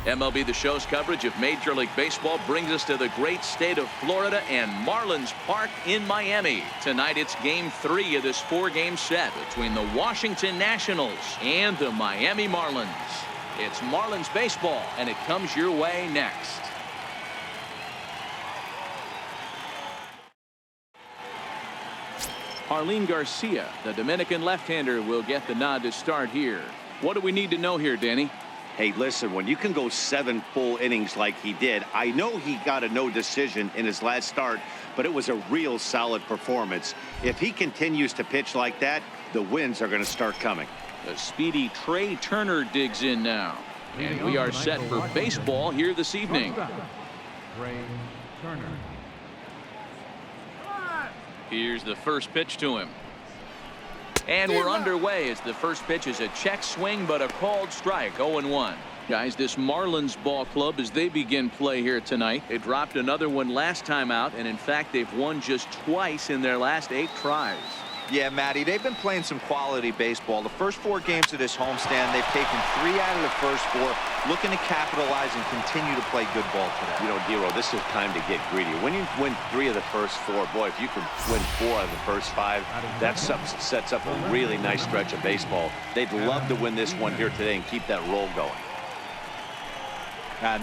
MLB The Show's coverage of Major League Baseball brings us to the great state of Florida and Marlins Park in Miami. Tonight it's Game 3 of this 4-game set between the Washington Nationals and the Miami Marlins. It's Marlins Baseball, and it comes your way next. Jarlin Garcia, the Dominican left-hander, will get the nod to start here. What do we need to know here, Danny? Hey, listen, when you can go 7 full innings like he did, I know he got a no decision in his last start, but it was a real solid performance. If he continues to pitch like that, the wins are going to start coming. The speedy Trey Turner digs in now. And we are set for baseball here this evening. Trey Turner. Here's the first pitch to him. And we're underway as the first pitch is a check swing, but a called strike. 0-1. Guys, this Marlins ball club, as they begin play here tonight, they dropped another one last time out, and in fact they've won just twice in their last 8 tries. Yeah, Matty, they've been playing some quality baseball. The first 4 games of this homestand, they've taken 3 out of the first 4, looking to capitalize and continue to play good ball today. You know, Dero, this is time to get greedy. When you win 3 of the first 4, boy, if you can win 4 out of the first 5, that sets up a really nice stretch of baseball. They'd love to win this one here today and keep that roll going.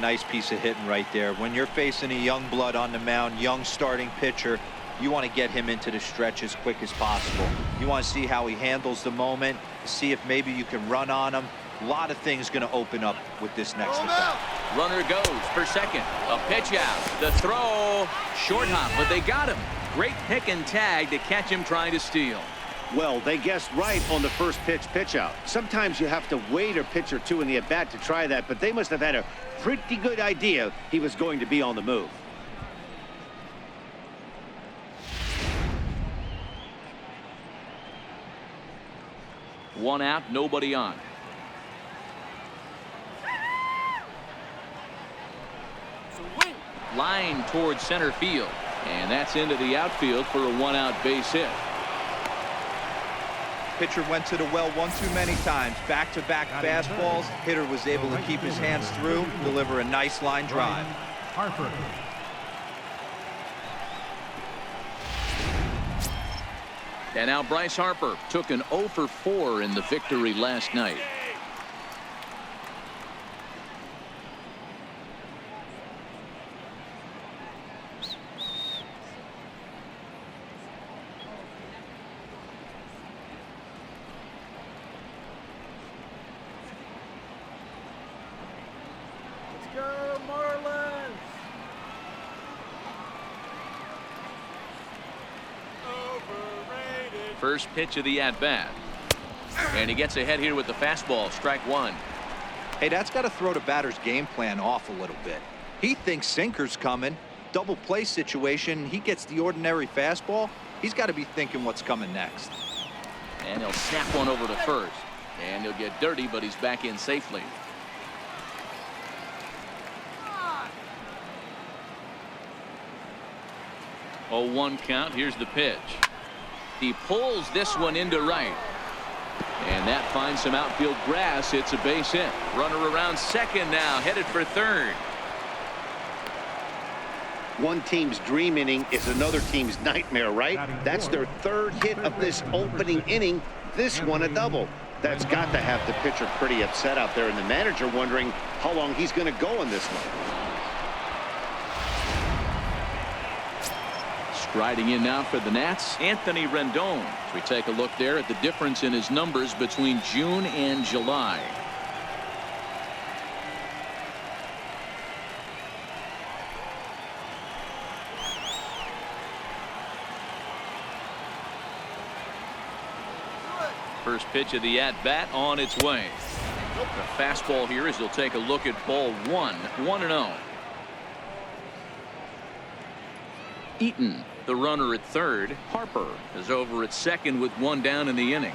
Nice piece of hitting right there. When you're facing a young blood on the mound, young starting pitcher, you want to get him into the stretch as quick as possible. You want to see how he handles the moment, see if maybe you can run on him. A lot of things going to open up with this next attack. Runner goes for second. A pitch out. The throw. Short hop, but they got him. Great pick and tag to catch him trying to steal. Well, they guessed right on the first pitch out. Sometimes you have to wait a pitch or 2 in the at-bat to try that, but they must have had a pretty good idea he was going to be on the move. One out, nobody on. Line towards center field, and that's into the outfield for a 1-out base hit. Pitcher went to the well one too many times. Back-to-back fastballs. Hitter was able to keep his hands through, deliver a nice line drive. Harper. And now Bryce Harper took an 0 for 4 in the victory last night. Let's go, Marlins! First pitch of the at-bat. And he gets ahead here with the fastball. Strike 1. Hey, that's got to throw the batter's game plan off a little bit. He thinks sinker's coming. Double play situation. He gets the ordinary fastball. He's got to be thinking what's coming next. And he'll snap one over to first. And he'll get dirty, but he's back in safely. Oh, 1 count. Here's the pitch. He pulls this one into right. And that finds some outfield grass. It's a base hit. Runner around second now, headed for third. One team's dream inning is another team's nightmare, right? That's their 3rd hit of this opening inning. This one a double. That's got to have the pitcher pretty upset out there, and the manager wondering how long he's going to go in this one. Striding in now for the Nats, Anthony Rendon. As we take a look there at the difference in his numbers between June and July. First pitch of the at-bat on its way. The fastball here as he'll take a look at ball 1. 1-0. Eaton, the runner at third. Harper is over at second with 1 down in the inning.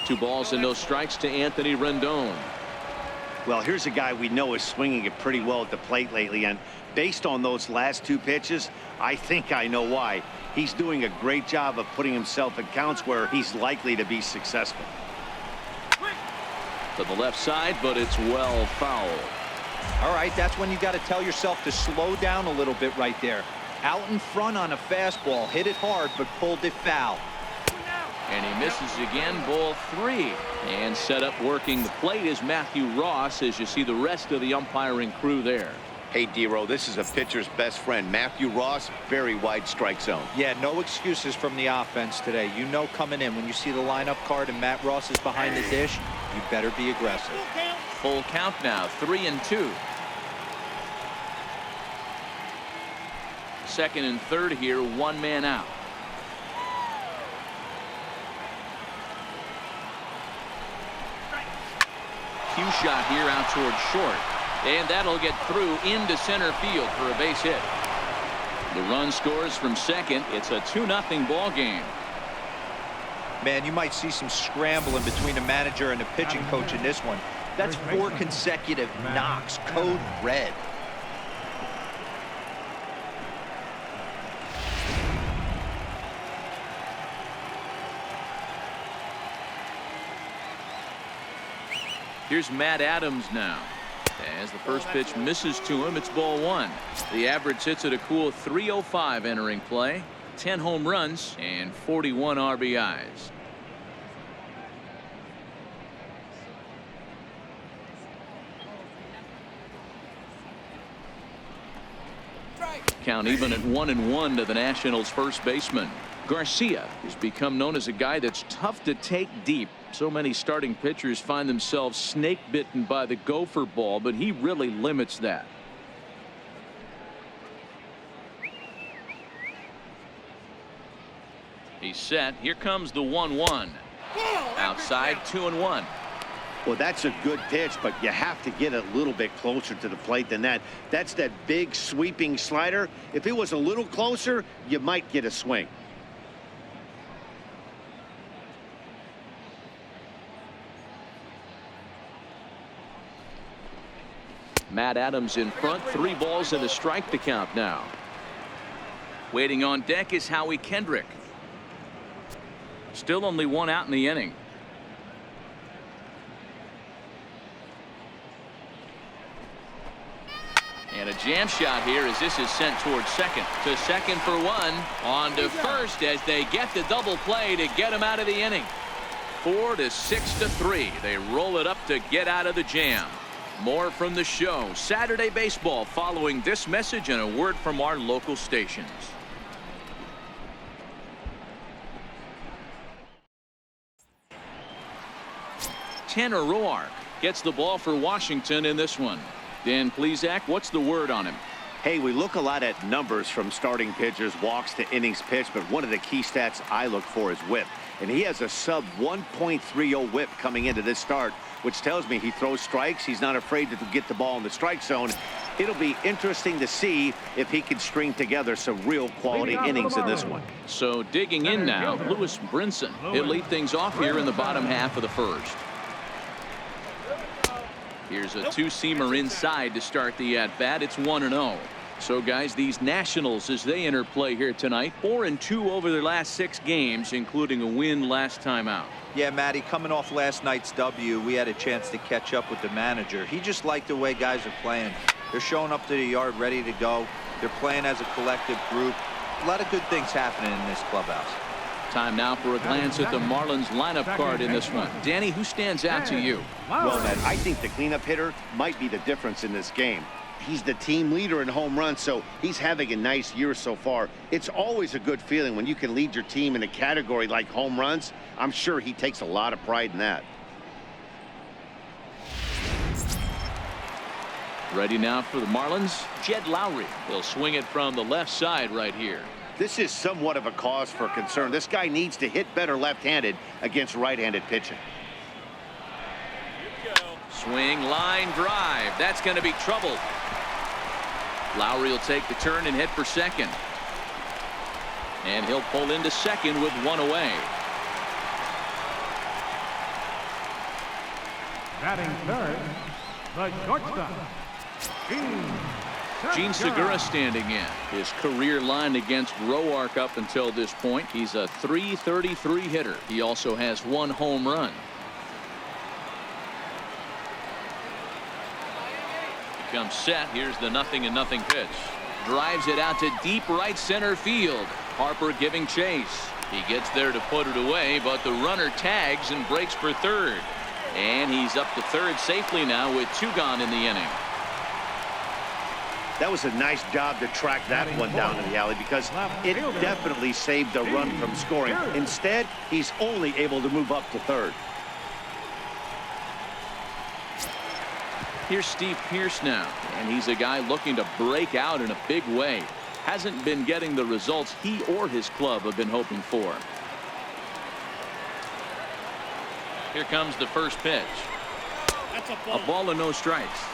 Two balls and no strikes to Anthony Rendon. Well, here's a guy we know is swinging it pretty well at the plate lately, and based on those last 2 pitches, I think I know why. He's doing a great job of putting himself in counts where he's likely to be successful. To the left side, but it's well fouled. All right, that's when you got to tell yourself to slow down a little bit right there. Out in front on a fastball, hit it hard, but pulled it foul. And he misses again, ball 3. And set up working the plate is Matthew Ross, as you see the rest of the umpiring crew there. Hey, D-Row, this is a pitcher's best friend. Matthew Ross, very wide strike zone. Yeah, no excuses from the offense today. You know coming in, when you see the lineup card and Matt Ross is behind the dish, you better be aggressive. Full count now, 3-2. Second and third here, one man out. Cue shot here out towards short. And that'll get through into center field for a base hit. The run scores from second. It's a 2-0 ball game. Man, you might see some scrambling between the manager and the pitching coach in this one. That's 4 consecutive knocks, code red. Here's Matt Adams now. As the first pitch misses to him, it's ball 1. The average hits at a cool 305 entering play. 10 home runs and 41 RBIs. Count even at 1-1 to the Nationals' first baseman. Garcia has become known as a guy that's tough to take deep. So many starting pitchers find themselves snake bitten by the gopher ball, but he really limits that. He's set. Here comes the 1-1. Outside, 2-1. Well, that's a good pitch, but you have to get a little bit closer to the plate than that. That's that big sweeping slider. If it was a little closer, you might get a swing. Matt Adams in front, 3 balls and a strike to count now. Waiting on deck is Howie Kendrick. Still only 1 out in the inning. And a jam shot here as this is sent towards second. To second for 1. On to first as they get the double play to get him out of the inning. 4-6-3. They roll it up to get out of the jam. More from the show. Saturday Baseball following this message and a word from our local stations. Tanner Roark gets the ball for Washington in this one. Dan Plesac, what's the word on him? Hey, we look a lot at numbers from starting pitchers, walks to innings pitched, but one of the key stats I look for is whip. And he has a sub 1.30 whip coming into this start, which tells me he throws strikes. He's not afraid to get the ball in the strike zone. It'll be interesting to see if he can string together some real quality innings in this one. So digging in now, Lewis Brinson. He'll lead things off here in the bottom half of the first. Here's a 2-seamer inside to start the at-bat. It's 1-0. So, guys, these Nationals, as they enter play here tonight, 4-2 over their last 6 games, including a win last time out. Yeah, Matty, coming off last night's W, we had a chance to catch up with the manager. He just liked the way guys are playing. They're showing up to the yard ready to go. They're playing as a collective group. A lot of good things happening in this clubhouse. Time now for a glance at the Marlins lineup card in this one. Danny, who stands out to you? Well, Ned, I think the cleanup hitter might be the difference in this game. He's the team leader in home runs, so he's having a nice year so far. It's always a good feeling when you can lead your team in a category like home runs. I'm sure he takes a lot of pride in that. Ready now for the Marlins, Jed Lowry. He'll swing it from the left side right here. This is somewhat of a cause for concern. This guy needs to hit better left-handed against right-handed pitching. Swing, line, drive. That's going to be trouble. Lowry will take the turn and hit for second. And he'll pull into second with 1 away. Batting third, the shortstop, Gene Segura standing in. His career line against Roark up until this point. He's a .333 hitter. He also has 1 home run. Comes set. Here's the 0-0 pitch. Drives it out to deep right center field. Harper giving chase. He gets there to put it away, but the runner tags and breaks for third. And he's up to third safely now with 2 gone in the inning. That was a nice job to track that one down in the alley because it definitely saved the run from scoring. Instead, he's only able to move up to third. Here's Steve Pearce now, and he's a guy looking to break out in a big way. Hasn't been getting the results he or his club have been hoping for. Here comes the first pitch. A ball and no strikes.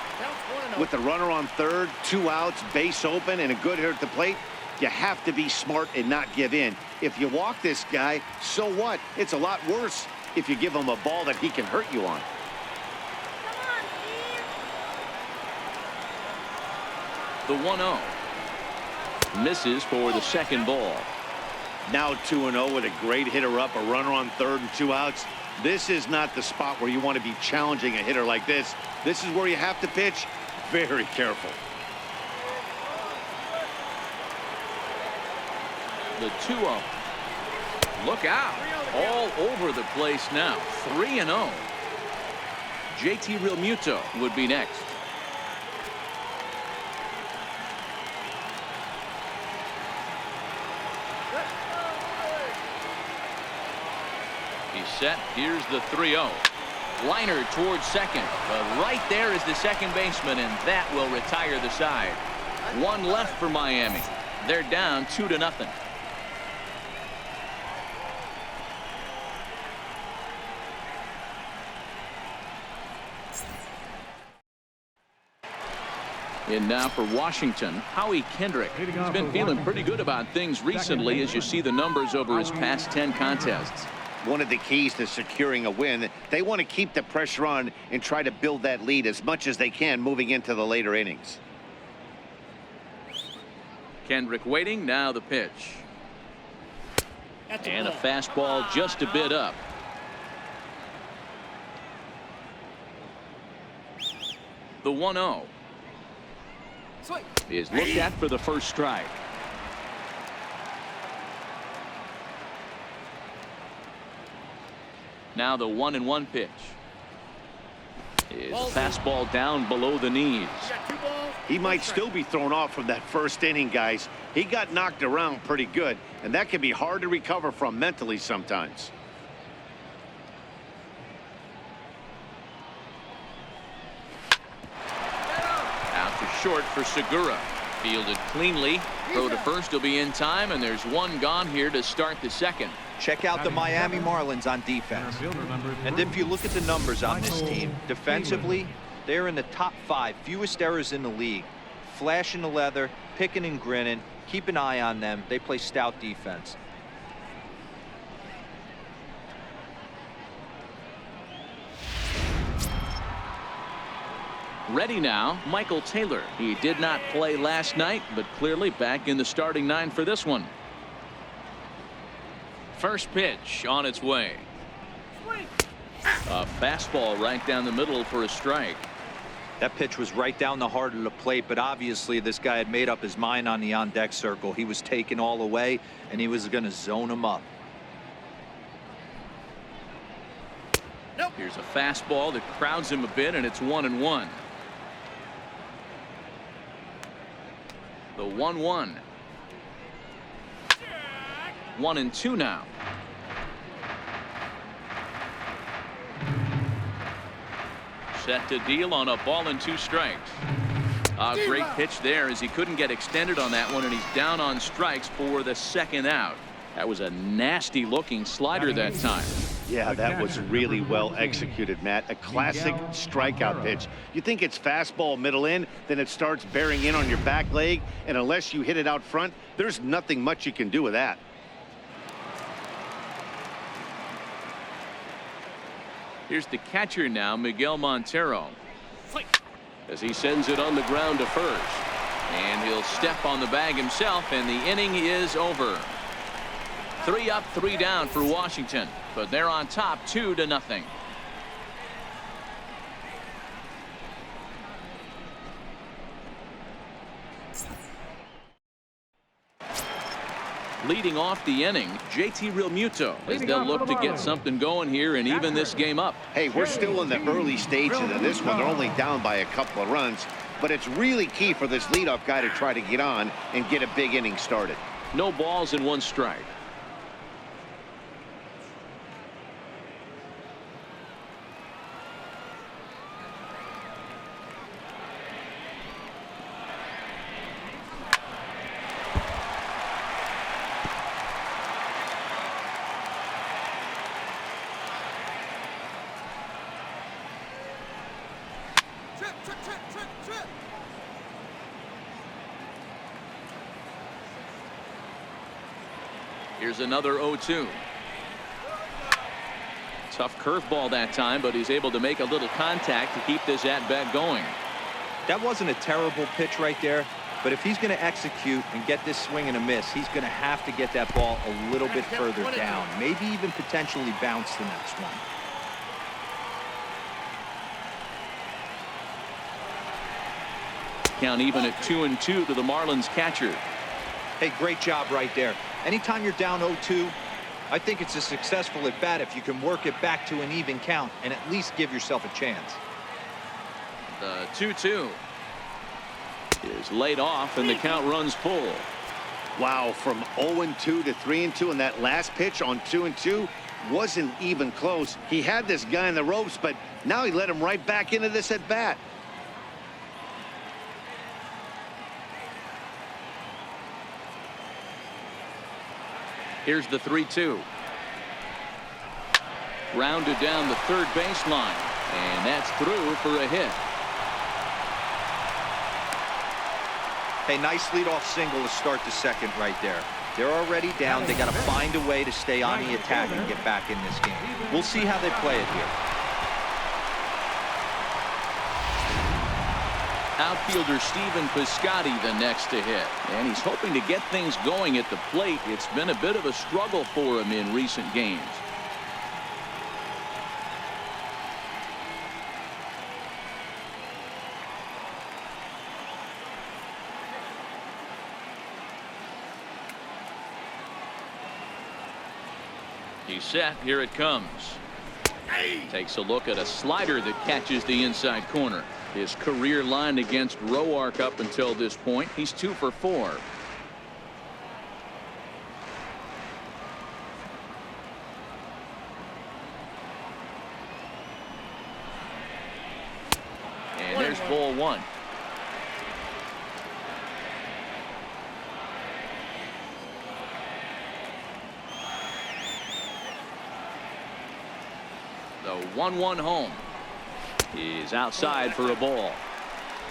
With the runner on third, 2 outs, base open, and a good hitter at the plate, you have to be smart and not give in. If you walk this guy, so what? It's a lot worse if you give him a ball that he can hurt you on. The 1-0. Misses for the second ball. Now 2-0 with a great hitter up, a runner on third and 2 outs. This is not the spot where you want to be challenging a hitter like this. This is where you have to pitch very careful. The 2-0. Look out. All over the place now. 3-0. JT Realmuto would be next. He's set. Here's the 3-0. Liner towards second. But right there is the second baseman, and that will retire the side. 1 left for Miami. They're down 2-0. And now for Washington, Howie Kendrick. He's been feeling pretty good about things recently as you see the numbers over his past 10 contests. One of the keys to securing a win, they want to keep the pressure on and try to build that lead as much as they can moving into the later innings. Kendrick waiting. Now the pitch. And a fastball just a bit up. The 1-0 is looked at for the first strike. Now the 1-1 pitch is a fastball down below the knees. He might still be thrown off from that first inning, guys. He got knocked around pretty good, and that can be hard to recover from mentally sometimes. Out to short for Segura. Fielded cleanly. Throw to first will be in time, and there's 1 gone here to start the second. Check out the Miami Marlins on defense. And if you look at the numbers on this team, defensively, they're in the top 5 fewest errors in the league. Flashing the leather, picking and grinning, keep an eye on them. They play stout defense. Ready now, Michael Taylor. He did not play last night, but clearly back in the starting 9 for this one. First pitch on its way. A fastball right down the middle for a strike. That pitch was right down the heart of the plate, but obviously this guy had made up his mind on the on-deck circle. He was taken all the way, and he was going to zone him up. Here's a fastball that crowds him a bit, and it's 1-1. The 1-1. 1-2 now. Set to deal on a ball and 2 strikes. A great pitch there as he couldn't get extended on that one, and he's down on strikes for the second out. That was a nasty looking slider that time. Yeah, that was really well executed, Matt. A classic strikeout pitch. You think it's fastball middle in, then it starts bearing in on your back leg, and unless you hit it out front, there's nothing much you can do with that. Here's the catcher now, Miguel Montero, as he sends it on the ground to first, and he'll step on the bag himself, and the inning is over. 3 up, 3 down for Washington, but they're on top 2-0. Leading off the inning, JT Realmuto, as they'll look to get something going here and even this game up. Hey, we're still in the early stages of this one. They're only down by a couple of runs, but it's really key for this leadoff guy to try to get on and get a big inning started. No balls and 1 strike. Here's another 0-2. Tough curveball that time, but he's able to make a little contact to keep this at-bat going. That wasn't a terrible pitch right there, but if he's going to execute and get this swing and a miss, he's going to have to get that ball a little bit further down, maybe even potentially bounce the next one. Count even at 2-2 to the Marlins catcher. Hey, great job right there. Anytime you're down 0-2, I think it's a successful at bat if you can work it back to an even count and at least give yourself a chance. The 2-2 is laid off and the count runs full. Wow, from 0-2 to 3-2, and that last pitch on 2-2 wasn't even close. He had this guy in the ropes, but now he let him right back into this at bat. Here's the 3-2. Rounded down the third baseline, and that's through for a hit. Hey, nice leadoff single to start the second right there. They're already down. They got to find a way to stay on the attack and get back in this game. We'll see how they play it here. Outfielder Stephen Piscotty the next to hit, and he's hoping to get things going at the plate. It's been a bit of a struggle for him in recent games. He's set. Here it comes. Takes a look at a slider that catches the inside corner. His career line against Roark up until this point, he's 2 for 4. And there's ball 1. The 1-1 home is outside for a ball.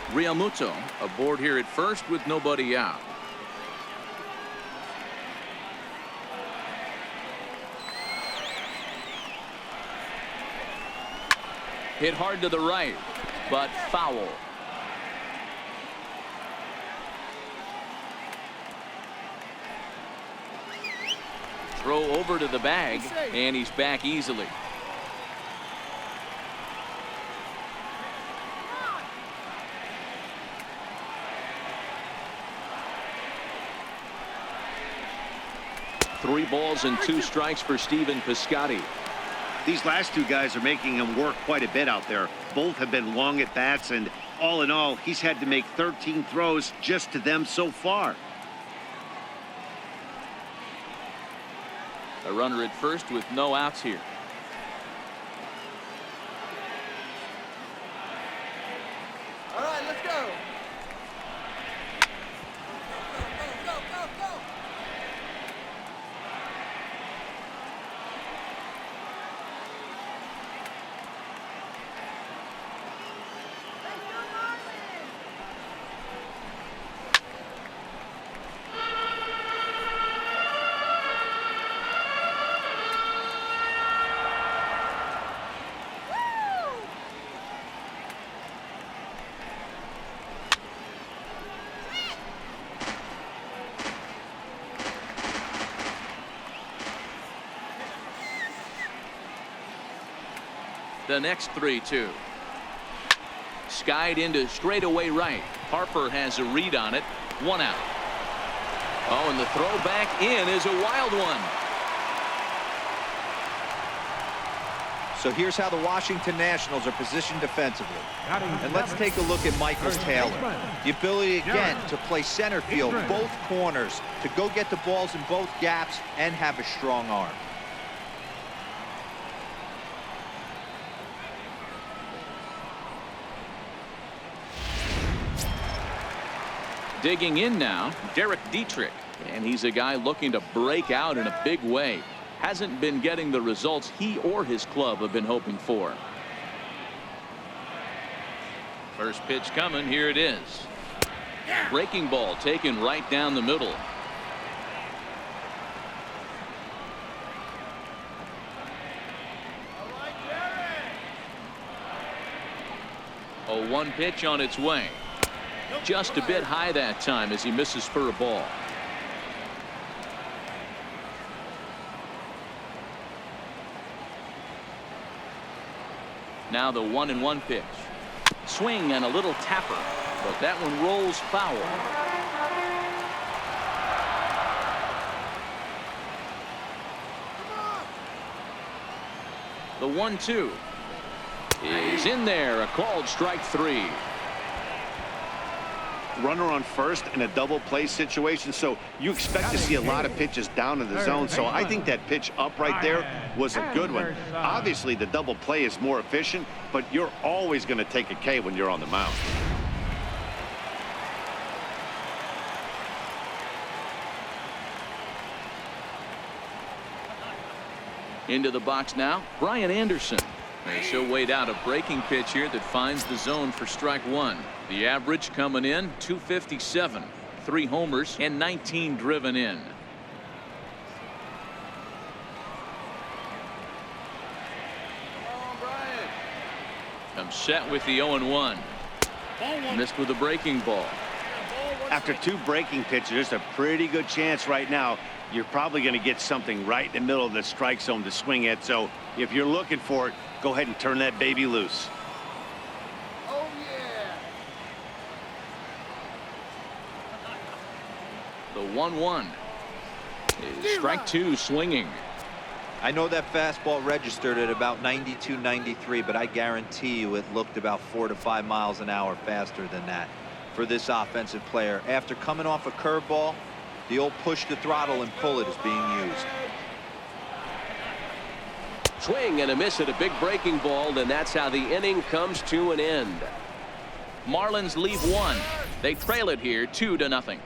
Realmuto aboard here at first with nobody out. Hit hard to the right, but foul. Throw over to the bag, and he's back easily. Three balls and 2 strikes for Stephen Piscotty. These last 2 guys are making him work quite a bit out there. Both have been long at bats, and all in all, he's had to make 13 throws just to them so far. A runner at first with no outs here. All right, let's go. The next 3-2. Skied into straightaway right. Harper has a read on it. 1 out. Oh, and the throw back in is a wild one. So here's how the Washington Nationals are positioned defensively. And let's take a look at Michael Taylor. The ability again to play center field, both corners, to go get the balls in both gaps and have a strong arm. Digging in now, Derek Dietrich. And he's a guy looking to break out in a big way. Hasn't been getting the results he or his club have been hoping for. First pitch coming. Here it is. Breaking ball taken right down the middle. A 1 pitch on its way. Just a bit high that time as he misses for a ball. Now the 1-1 pitch. Swing and a little tapper, but that one rolls foul. The 1-2 is in there. A called strike 3. Runner on first in a double play situation, so you expect to see a lot of pitches down in the zone. So I think that pitch up right there was a good one. Obviously the double play is more efficient, but you're always going to take a K when you're on the mound. Into the box now, Brian Anderson. As he'll wait out a breaking pitch here that finds the zone for strike 1. The average coming in 257, 3 homers and 19 driven in. I'm set with the 0-1. Missed with a breaking ball. After 2 breaking pitches, there's a pretty good chance right now you're probably going to get something right in the middle of the strike zone to swing at. So if you're looking for it, go ahead and turn that baby loose. Oh, yeah. The 1-1 is strike 2 swinging. I know that fastball registered at about 92, 93, but I guarantee you it looked about 4 to 5 miles an hour faster than that for this offensive player. After coming off a curveball, the old push the throttle and pull it is being used. Swing and a miss at a big breaking ball, and that's how the inning comes to an end. Marlins leave 1. They trail it here 2-0.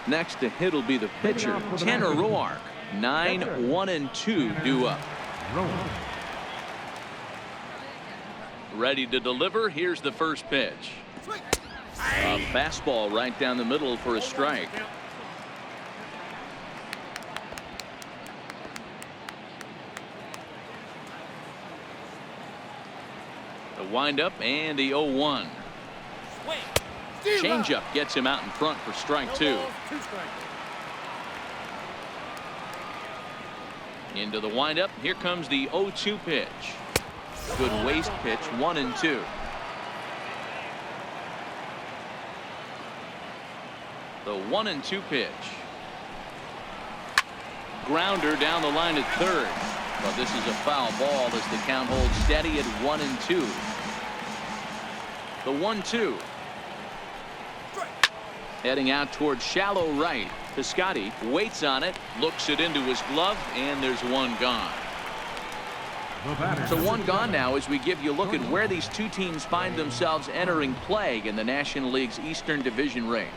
Next to hit will be the pitcher, Tanner Roark. 9-1-2 due up. Ready to deliver. Here's the first pitch. A fastball right down the middle for a strike. The windup and the 0-1. Changeup gets him out in front for strike 2. Into the windup. Here comes the 0-2 pitch. Good waste pitch. 1-2. The 1-2 pitch. Grounder down the line at third. But this is a foul ball as the count holds steady at 1-2. The 1-2. Heading out towards shallow right. Piscotty waits on it, looks it into his glove, and there's one gone. So one gone now as we give you a look at where these two teams find themselves entering play in the National League's Eastern Division race.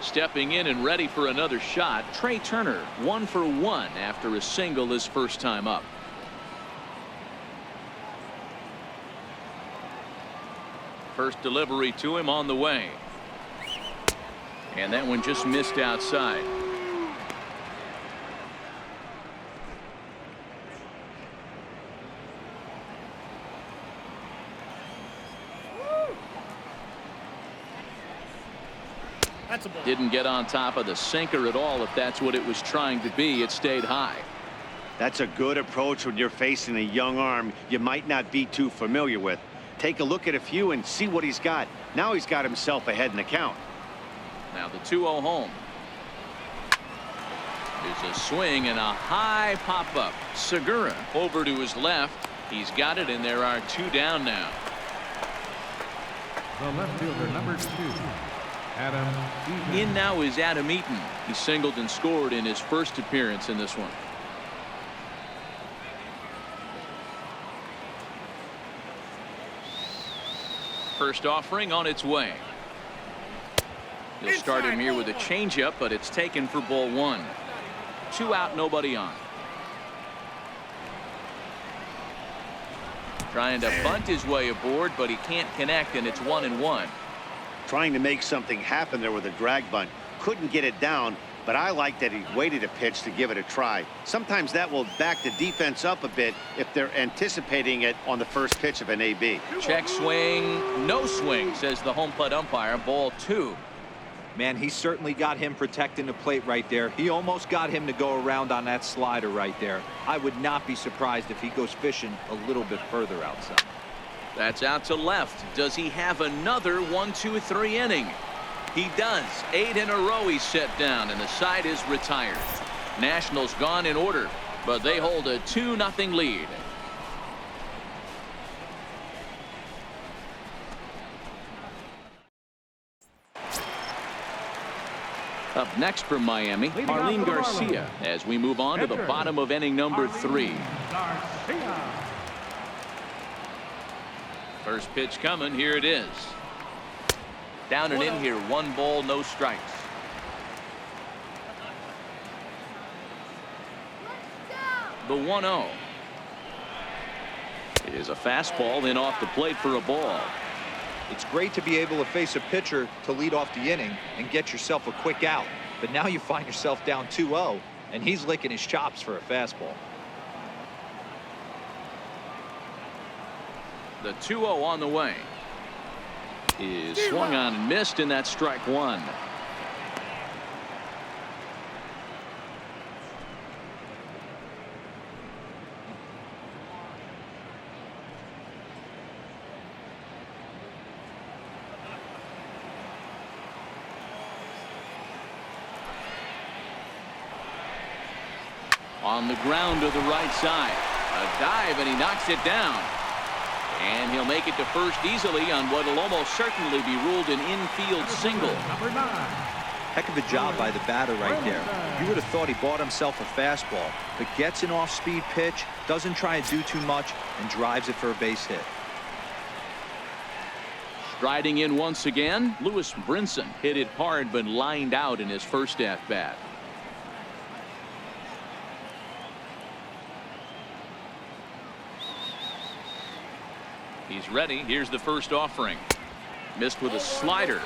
Stepping in and ready for another shot, Trey Turner, 1 for 1 after a single his first time up. First delivery to him on the way. And that one just missed outside. That's a ball. Didn't get on top of the sinker at all. If that's what it was trying to be, it stayed high. That's a good approach when you're facing a young arm you might not be too familiar with. Take a look at a few and see what he's got. Now he's got himself ahead in the count. Now the 2-0 home. There's a swing and a high pop-up. Segura over to his left. He's got it, and there are 2 down now. The left fielder, number 2, Adam Eaton. In now is Adam Eaton. He singled and scored in his first appearance in this one. First offering on its way. He'll start him here with a changeup, but it's taken for ball 1. 2 out, nobody on. Trying to bunt his way aboard, but he can't connect, and it's 1-1. Trying to make something happen there with a drag bunt. Couldn't get it down, but I like that he waited a pitch to give it a try. Sometimes that will back the defense up a bit if they're anticipating it on the first pitch of an AB. Check swing, no swing, says the home plate umpire. Ball 2. Man, he certainly got him protecting the plate right there. He almost got him to go around on that slider right there. I would not be surprised if he goes fishing a little bit further outside. That's out to left. Does he have another 1-2-3 inning? He does. 8 in a row he's set down, and the side is retired. Nationals gone in order, but they hold a 2-0 lead. Up next from Miami, Marlene Garcia, as we move on to the bottom of inning number 3. Garcia. First pitch coming. Here it is. Down and in here. 1 ball, no strikes. The 1-0 is a fastball in off the plate for a ball. It's great to be able to face a pitcher to lead off the inning and get yourself a quick out. But now you find yourself down 2-0, and he's licking his chops for a fastball. The 2-0 on the way is swung on and missed, and that's strike 1. On the ground to the right side. A dive, and he knocks it down. And he'll make it to first easily on what will almost certainly be ruled an infield single. Number 9. Heck of a job by the batter right there. You would have thought he bought himself a fastball, but gets an off-speed pitch, doesn't try and do too much, and drives it for a base hit. Striding in once again, Lewis Brinson hit it hard but lined out in his first at-bat. He's ready. Here's the first offering. Missed with a slider.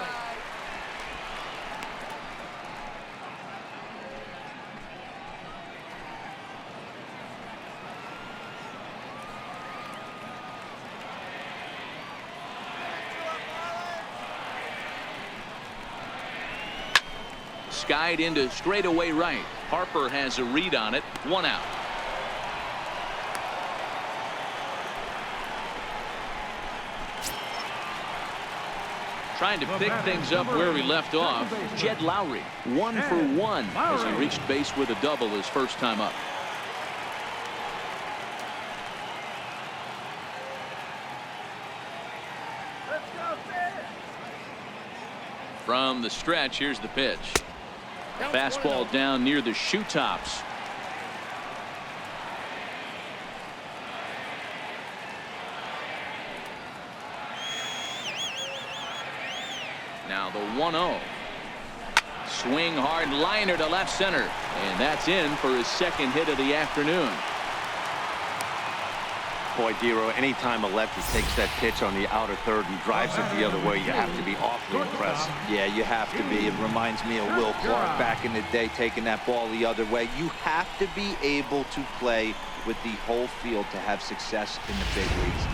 Skied into straightaway right. Harper has a read on it. 1 out. Trying to pick things up where we left off. Jed Lowry, 1 for 1 as he reached base with a double his first time up. From the stretch, here's the pitch. Fastball down near the shoe tops. Now the 1-0. Swing hard liner to left center. And that's in for his second hit of the afternoon. Boy, Dero, anytime a lefty takes that pitch on the outer third and drives it the other way, you have to be awfully impressed. Yeah, you have to be. It reminds me of Will Clark back in the day taking that ball the other way. You have to be able to play with the whole field to have success in the big leagues.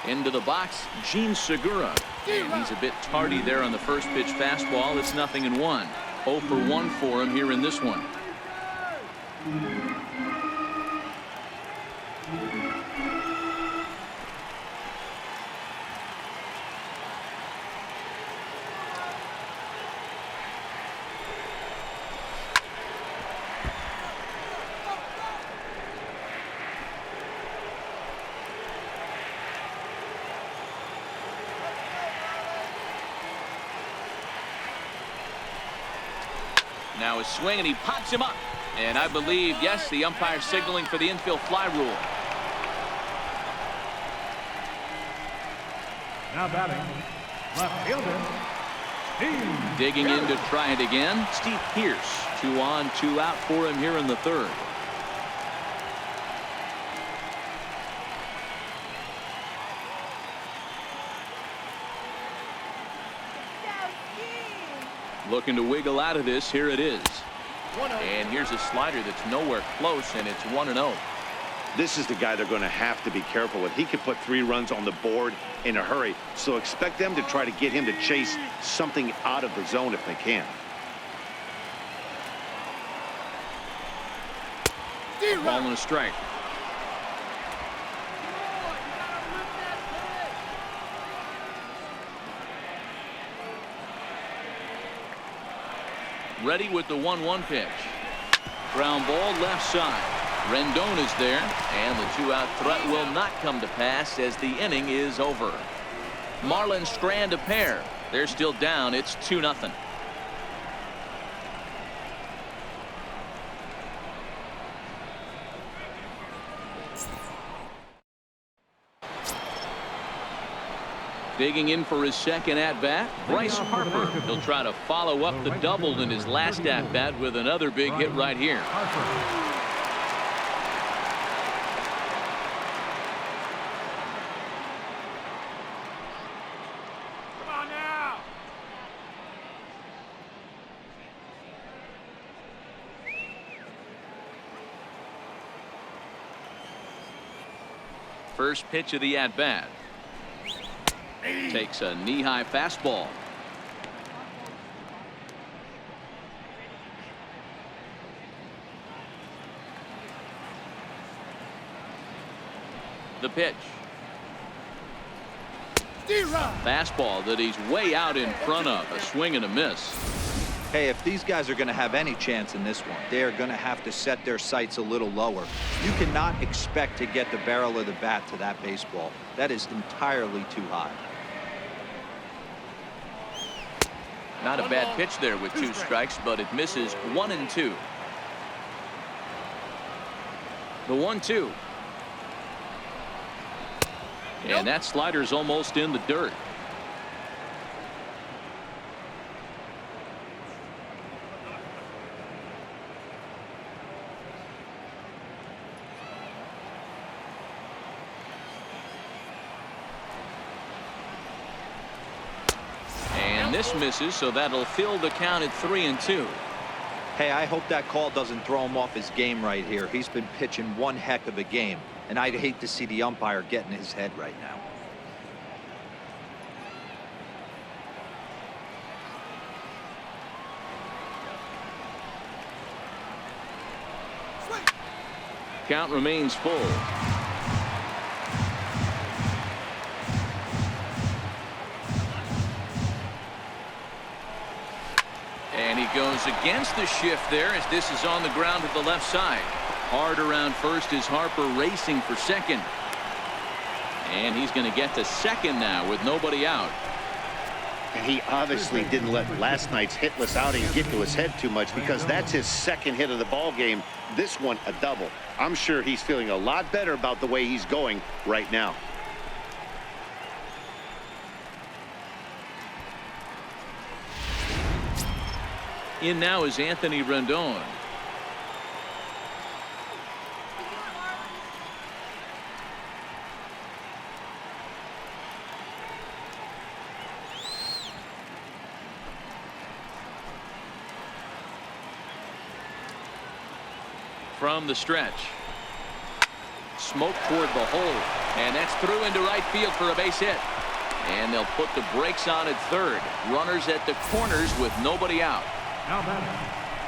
Into the box, Gene Segura. And he's a bit tardy there on the first pitch fastball. It's 0-1. 0 for 1 for him here in this one. Now a swing, and he pops him up. And I believe, yes, the umpire signaling for the infield fly rule. Now batting, left fielder, Steve. Digging in to try it again, Steve Pierce. 2 on, 2 out for him here in the third. Looking to wiggle out of this. Here it is. And here's a slider that's nowhere close, and it's 1-0. This is the guy they're going to have to be careful with. He could put 3 runs on the board in a hurry, so expect them to try to get him to chase something out of the zone if they can. Ball and a strike. Ready with the 1-1 pitch. Ground ball left side. Rendon is there, and the 2-out threat will not come to pass as the inning is over. Marlins strand a pair. They're still down. It's 2-0. Digging in for his second at-bat, Bryce Harper. He'll try to follow up the double in his last at-bat with another big hit right here. Come on now. First pitch of the at-bat. Takes a knee-high fastball. The pitch. Fastball that he's way out in front of. A swing and a miss. Hey, if these guys are going to have any chance in this one, they are going to have to set their sights a little lower. You cannot expect to get the barrel of the bat to that baseball. That is entirely too high. Not a bad pitch there with 2 strikes, but it misses 1-2. The 1-2. And that slider's almost in the dirt. This misses, so that'll fill the count at 3-2. Hey, I hope that call doesn't throw him off his game right here. He's been pitching one heck of a game, and I'd hate to see the umpire get in his head right now. Count remains full. And he goes against the shift there as this is on the ground to the left side. Hard around first is Harper racing for second. And he's going to get to second now with nobody out. And he obviously didn't let last night's hitless outing get to his head too much, because that's his second hit of the ball game. This one a double. I'm sure he's feeling a lot better about the way he's going right now. In now is Anthony Rendon. From the stretch. smoke toward the hole. And that's through into right field for a base hit. And they'll put the brakes on at third. Runners at the corners with nobody out.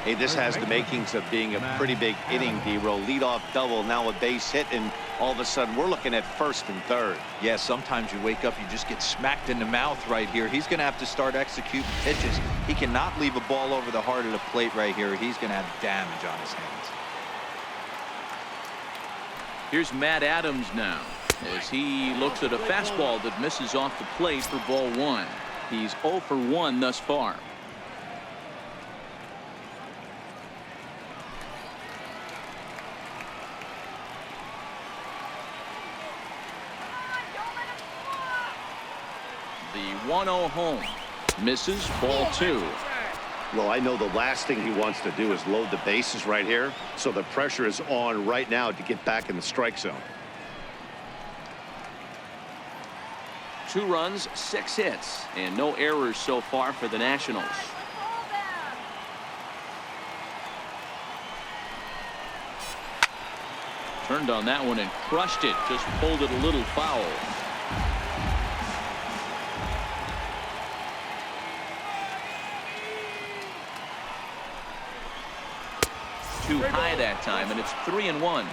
Hey, this has the makings of being a pretty big inning, D-Roll. Leadoff double, now a base hit, and all of a sudden we're looking at first and third. Yeah, sometimes you wake up, you just get smacked in the mouth right here. He's going to have to start executing pitches. He cannot leave a ball over the heart of the plate right here. He's going to have damage on his hands. Here's Matt Adams now as he looks at a fastball that misses off the plate for ball one. He's 0 for 1 thus far. The 1-0 home misses, ball 2. Well, I know the last thing he wants to do is load the bases right here, so the pressure is on right now to get back in the strike zone. 2 runs, 6 hits, and no errors so far for the Nationals. Turned on that one and crushed it, just pulled it a little foul. Too high that time, and it's 3-1.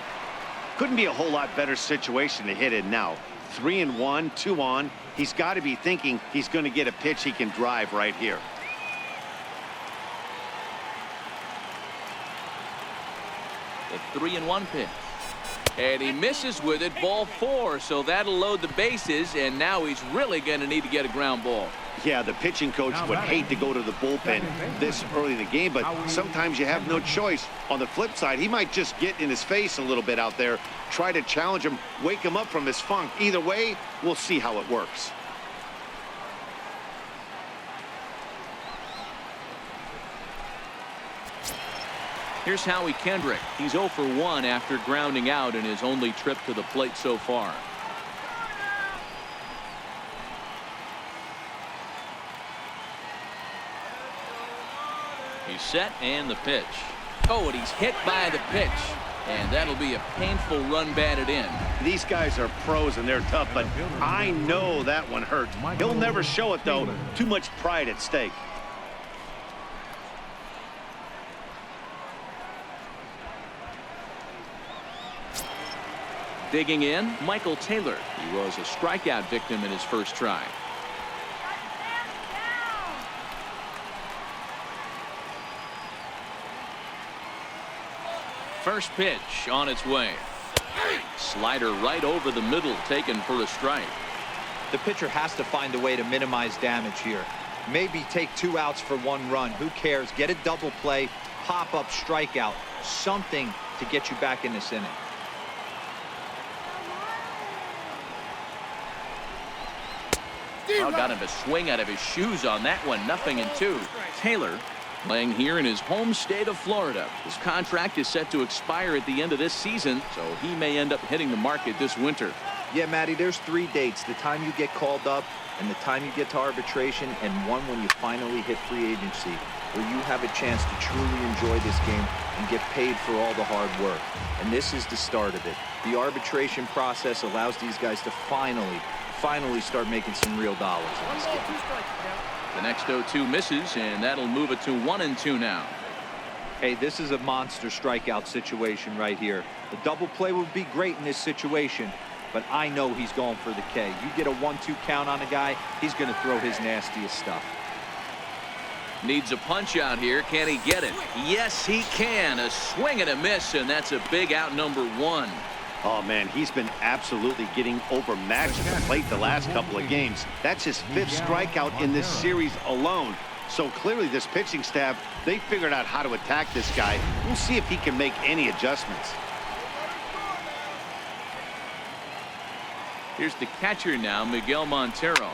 Couldn't be a whole lot better situation to hit it now. 3-1, 2 on. He's got to be thinking he's going to get a pitch he can drive right here. The 3-1 pitch. And he misses with it, ball 4, so that'll load the bases, and now he's really going to need to get a ground ball. Yeah, the pitching coach would hate to go to the bullpen this early in the game, but sometimes you have no choice. On the flip side, he might just get in his face a little bit out there, try to challenge him, wake him up from his funk. Either way, we'll see how it works. Here's Howie Kendrick. He's 0 for 1 after grounding out in his only trip to the plate so far. He's set, and the pitch. Oh, and he's hit by the pitch. And that'll be a painful run batted in. These guys are pros and they're tough, but I know that one hurt. He'll never show it, though. Too much pride at stake. Digging in, Michael Taylor. He was a strikeout victim in his first try. First pitch on its way. Slider right over the middle, taken for a strike. The pitcher has to find a way to minimize damage here. Maybe take 2 outs for 1 run. Who cares? Get a double play, pop up, strikeout, something to get you back in this inning. Oh, got him to swing out of his shoes on that one. 0-2. Taylor playing here in his home state of Florida. His contract is set to expire at the end of this season, so he may end up hitting the market this winter. Yeah, Matty, there's 3 dates. The time you get called up and the time you get to arbitration, and one when you finally hit free agency, where you have a chance to truly enjoy this game and get paid for all the hard work. And this is the start of it. The arbitration process allows these guys to finally start making some real dollars in this game. The next 0-2 misses, and that'll move it to 1-2 now. Hey, this is a monster strikeout situation right here. The double play would be great in this situation, but I know he's going for the K. You get a 1-2 count on a guy, he's going to throw his nastiest stuff. Needs a punch out here. Can he get it? Yes, he can. A swing and a miss, and that's a big out, number 1. Oh, man, he's been absolutely getting overmatched at the plate the last couple of games. That's his 5th strikeout in this series alone. So clearly this pitching staff, they figured out how to attack this guy. We'll see if he can make any adjustments. Here's the catcher now, Miguel Montero.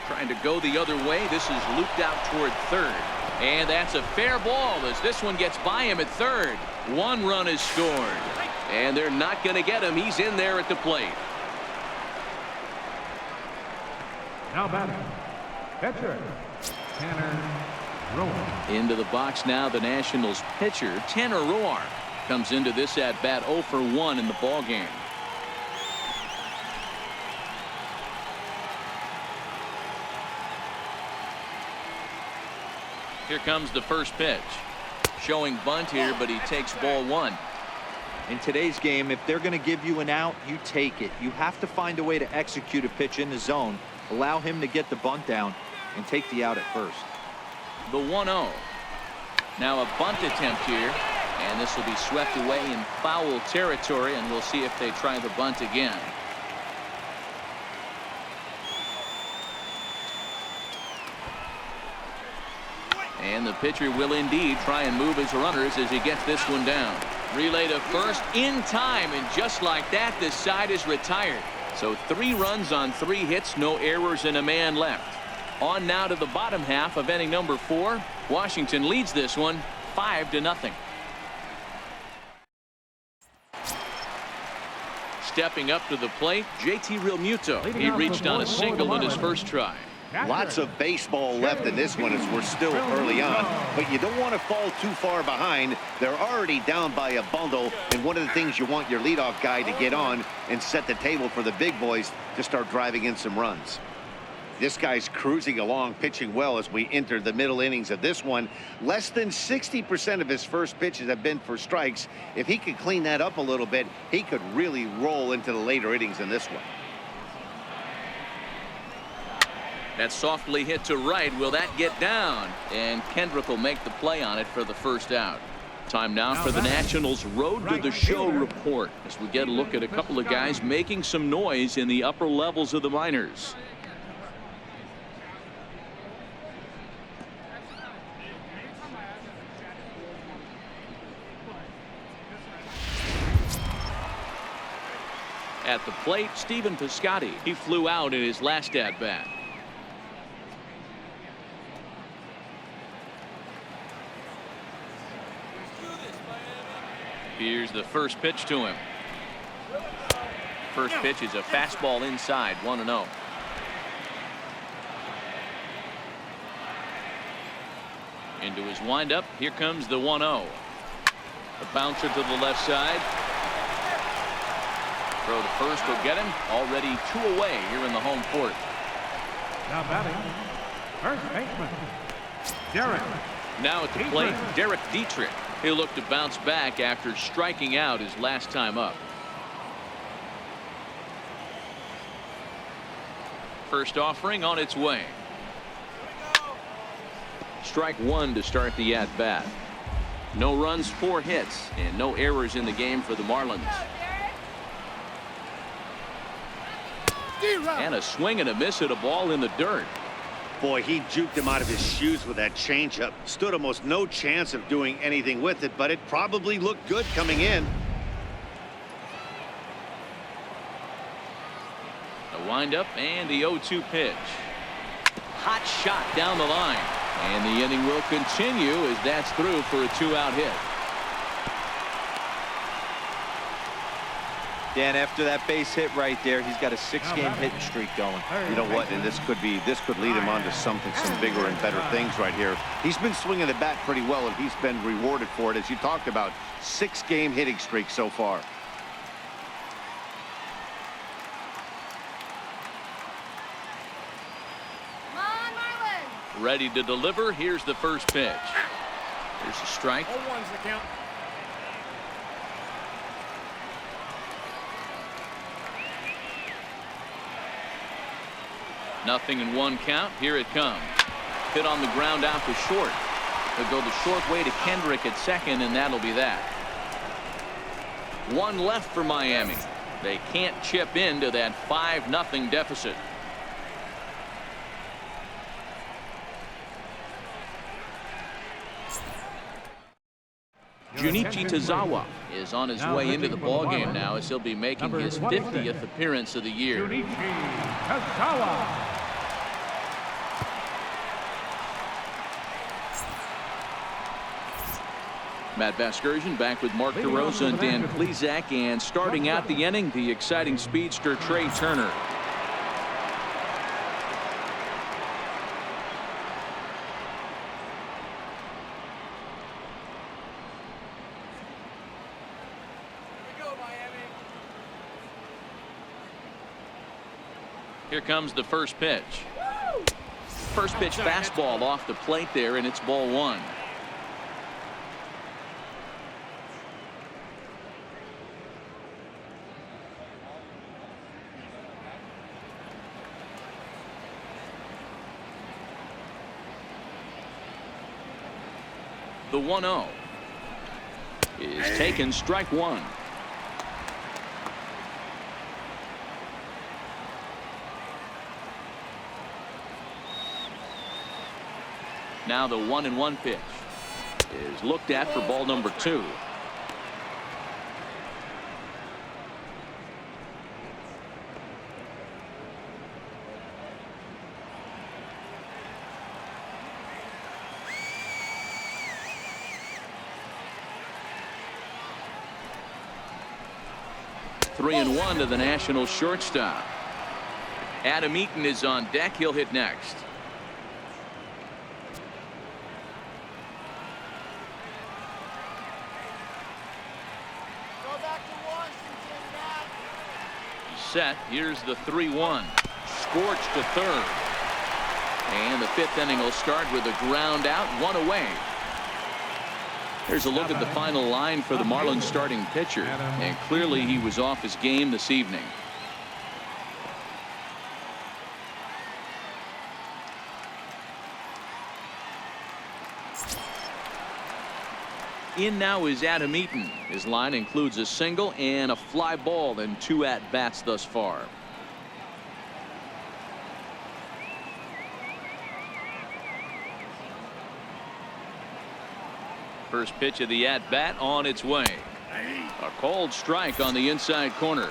Trying to go the other way. This is looped out toward third. And that's a fair ball as this one gets by him at third. 1 run is scored. And they're not going to get him. He's in there at the plate. Now batting, catcher, Tanner Roark. Into the box now, the Nationals pitcher, Tanner Roark, comes into this at bat 0 for 1 in the ball game. Here comes the first pitch. Showing bunt here, but he takes ball one. In today's game, if they're going to give you an out, you take it. You have to find a way to execute a pitch in the zone, allow him to get the bunt down, and take the out at first. The 1-0. Now a bunt attempt here, and this will be swept away in foul territory, and we'll see if they try the bunt again. And the pitcher will indeed try and move his runners as he gets this one down. Relay to first in time, and just like that, this side is retired. So 3 runs on 3 hits, no errors, and a man left. On now to the bottom half of inning number 4. Washington leads this one 5-0. Stepping up to the plate, JT Realmuto. He reached on a single in his first try. Lots of baseball left in this one as we're still early on, but you don't want to fall too far behind. They're already down by a bundle, and one of the things you want your leadoff guy to get on and set the table for the big boys to start driving in some runs. This guy's cruising along, pitching well as we enter the middle innings of this one. Less than 60% of his first pitches have been for strikes. If he could clean that up a little bit, he could really roll into the later innings in this one. That's softly hit to right. Will that get down? And Kendrick will make the play on it for the first out. Time now for the Nationals Road to the Show report as we get a look at a couple of guys making some noise in the upper levels of the minors. At the plate, Stephen Piscotty. He flew out in his last at-bat. Here's the first pitch to him. First pitch is a fastball inside, 1-0. Into his windup. Here comes the 1-0. A bouncer to the left side. Throw to first will get him. Already 2 away here in the home fourth. Now batting, first baseman, Derek. Now at the plate, Derek Dietrich. He'll look to bounce back after striking out his last time up. First offering on its way. Strike 1 to start the at-bat. No runs, 4 hits, and no errors in the game for the Marlins. And a swing and a miss at a ball in the dirt. Boy, he juked him out of his shoes with that changeup. Stood almost no chance of doing anything with it, but it probably looked good coming in. The windup and the 0-2 pitch. Hot shot down the line. And the inning will continue as that's through for a 2-out hit. Dan, after that base hit right there, he's got a 6-game hitting streak going. You know what? And this could lead him on to some bigger and better things right here. He's been swinging the bat pretty well, and he's been rewarded for it, as you talked about. 6-game hitting streak so far. Come on, Marlins. Ready to deliver. Here's the first pitch. Here's a strike. 0-1's the count. Nothing in 1 count. Here it comes. Hit on the ground out to short. They'll go the short way to Kendrick at second, and that'll be that. 1 left for Miami. They can't chip into that 5-0 deficit. Junichi Tazawa is on his way into the ballgame now as he'll be making his 50th appearance of the year. Junichi Tazawa. Matt Vasgersian back with Mark DeRosa and Dan Plesac, and starting out the inning, the exciting speedster Trey Turner. Here comes the first pitch. first pitch fastball off the plate there, and it's ball one. The 1-0 is taken, strike one. Now the 1-1 pitch is looked at for ball number 2. Three and one to the National shortstop. Adam Eaton is on deck. He'll hit next. Set. Here's the 3-1. Scorched to third. And the 5th inning will start with a ground out, one away. Here's a look at the final line for the Marlins starting pitcher, and clearly he was off his game this evening. In now is Adam Eaton. His line includes a single and a fly ball in 2 at-bats thus far. First pitch of the at-bat on its way. A called strike on the inside corner.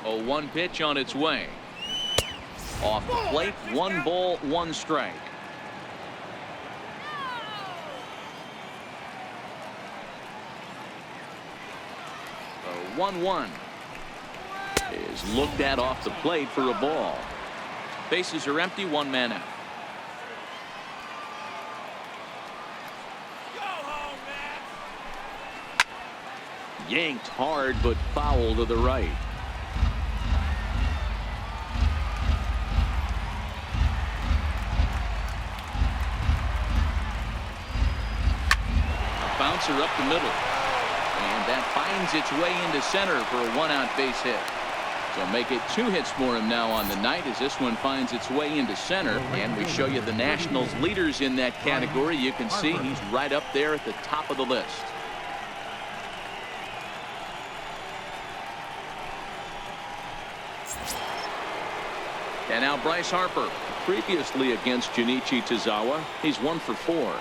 A 1 pitch on its way. Off the plate, 1 ball, 1 strike. The 1-1 is looked at off the plate for a ball. Bases are empty, 1 man out. Yanked hard, but foul to the right. Bouncer up the middle, and that finds its way into center for a 1-out base hit. So make it 2 hits for him now on the night as this one finds its way into center. And we show you the Nationals leaders in that category. You can see he's right up there at the top of the list. And now Bryce Harper, previously against Junichi Tozawa. He's 1 for 4.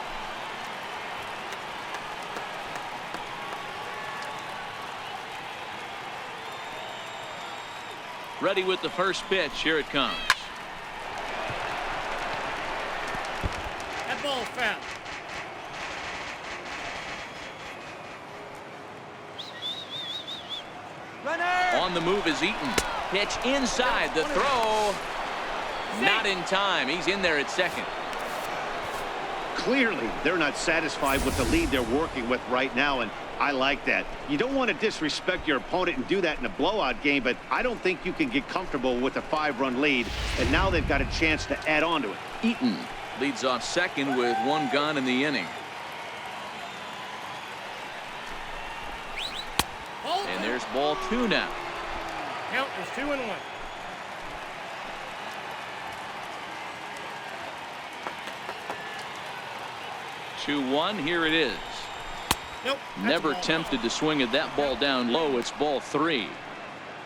Ready with the first pitch. Here it comes. That ball foul. Runner! On the move is Eaton. Pitch inside. The throw. Not in time. He's in there at second. Clearly, they're not satisfied with the lead they're working with right now, and I like that. You don't want to disrespect your opponent and do that in a blowout game, but I don't think you can get comfortable with a 5-run lead, and now they've got a chance to add on to it. Eaton leads off second with 1 gone in the inning. And there's ball 2 now. Count is 2-1. 2-1. Here it is. Nope. Never tempted to swing at that ball down low. It's ball 3.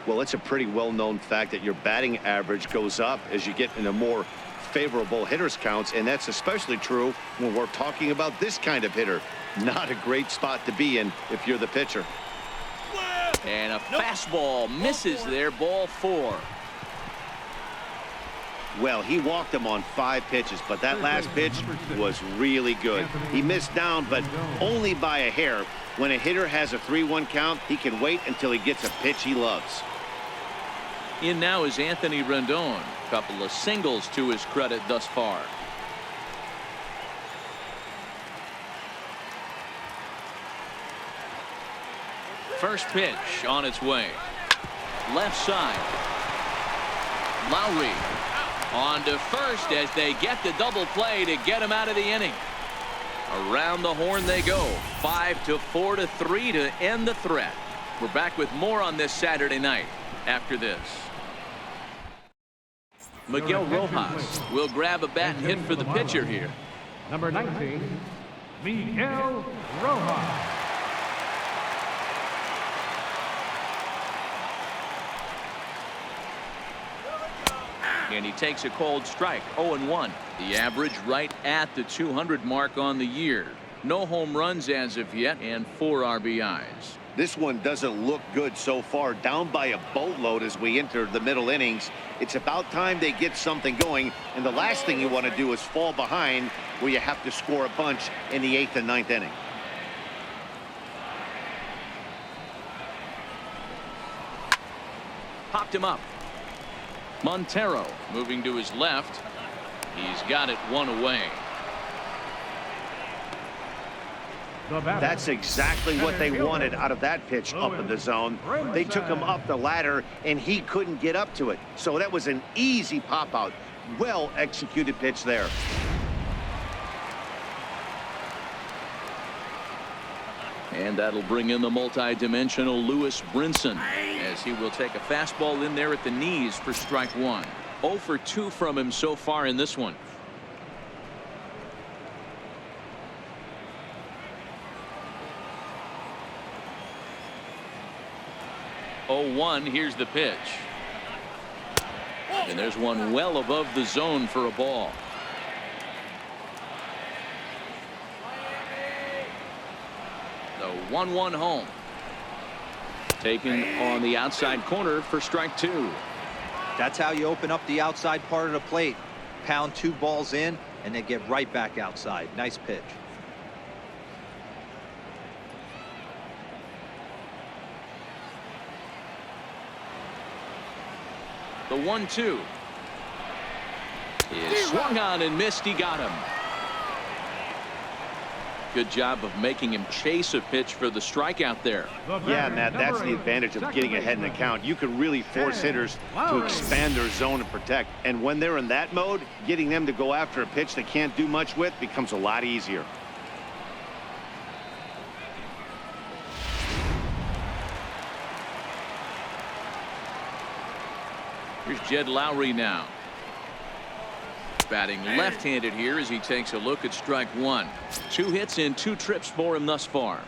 Well, it's a pretty well-known fact that your batting average goes up as you get into more favorable hitters counts, and that's especially true when we're talking about this kind of hitter. Not a great spot to be in if you're the pitcher. And a fastball misses there. Ball 4. Well, he walked him on 5 pitches, but that last pitch was really good. He missed down, but only by a hair. When a hitter has a 3-1 count, he can wait until he gets a pitch he loves. In now is Anthony Rendon. Couple of singles to his credit thus far. First pitch on its way. Left side. Lowry on to first as they get the double play to get him out of the inning. Around the horn they go. 5-4-3 to end the threat. We're back with more on this Saturday night after this. Miguel Rojas will grab a bat and hit for the pitcher here. Number 19, Miguel Rojas. And he takes a cold strike. 0-1. The average right at the 200 mark on the year. No home runs as of yet and 4 RBIs. This one doesn't look good so far. Down by a boatload as we enter the middle innings. It's about time they get something going. And the last thing you want to do is fall behind where you have to score a bunch in the 8th and 9th inning. Popped him up. Montero moving to his left. He's got it 1 away. That's exactly what they wanted out of that pitch up in the zone. They took him up the ladder and he couldn't get up to it. So that was an easy pop out. Well executed pitch there. And that'll bring in the multi-dimensional Lewis Brinson as he will take a fastball in there at the knees for strike 1. 0 for 2 from him so far in this one. Oh, 1. Here's the pitch. And there's one well above the zone for a ball. The 1-1 home. Taken on the outside corner for strike 2. That's how you open up the outside part of the plate. Pound 2 balls in and then get right back outside. Nice pitch. The 1-2 is swung on and missed. He got him. Good job of making him chase a pitch for the strikeout there. Yeah, Matt, that's the advantage of getting ahead in the count. You can really force hitters to expand their zone and protect. And when they're in that mode, getting them to go after a pitch they can't do much with becomes a lot easier. Here's Jed Lowry now. Batting left-handed here as he takes a look at strike 1. 2 hits and 2 trips for him thus far.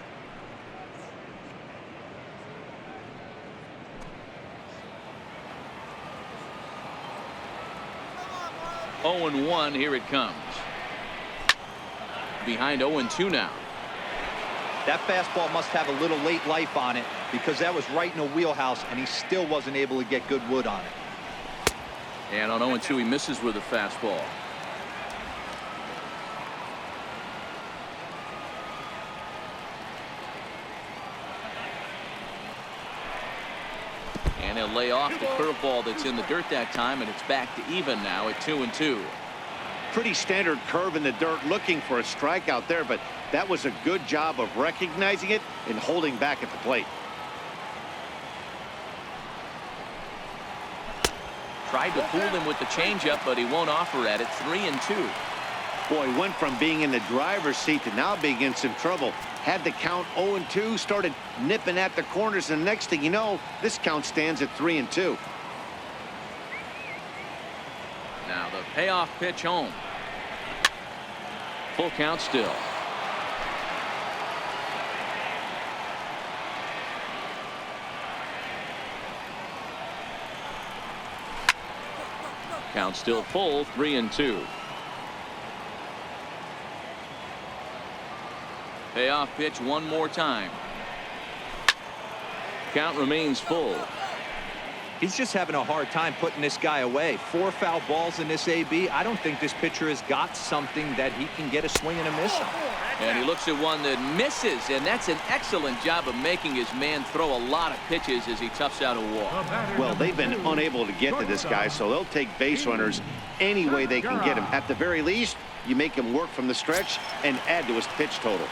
Oh and 1. Here it comes. Behind 0-2 now. That fastball must have a little late life on it because that was right in the wheelhouse and he still wasn't able to get good wood on it. And on 0-2 he misses with a fastball. And he'll lay off the curveball that's in the dirt that time, and it's back to even now at 2-2. Pretty standard curve in the dirt, looking for a strikeout there, but that was a good job of recognizing it and holding back at the plate. Tried to fool him with the changeup, but he won't offer at it. 3-2. Boy, went from being in the driver's seat to now being in some trouble. Had the count 0-2, started nipping at the corners, and next thing you know, this count stands at 3-2. Now the payoff pitch home. Full count still. Count still full. 3-2. Payoff pitch one more time. Count remains full. He's just having a hard time putting this guy away. 4 foul balls in this AB. I don't think this pitcher has got something that he can get a swing and a miss on. And he looks at one that misses, and that's an excellent job of making his man throw a lot of pitches as he toughs out a walk. Well, they've been unable to get to this guy, so they'll take base runners any way they can get him. At the very least, you make him work from the stretch and add to his pitch total.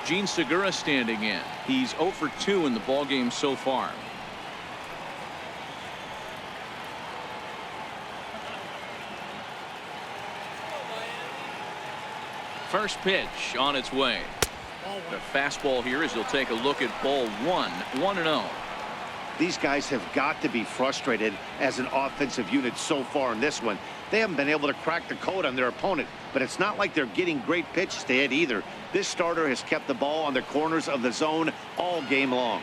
Gene Segura standing in. He's 0 for 2 in the ballgame so far. First pitch on its way. The fastball here as he'll take a look at ball 1. 1-0. These guys have got to be frustrated as an offensive unit so far in this one. They haven't been able to crack the code on their opponent, but it's not like they're getting great pitches to hit either. This starter has kept the ball on the corners of the zone all game long.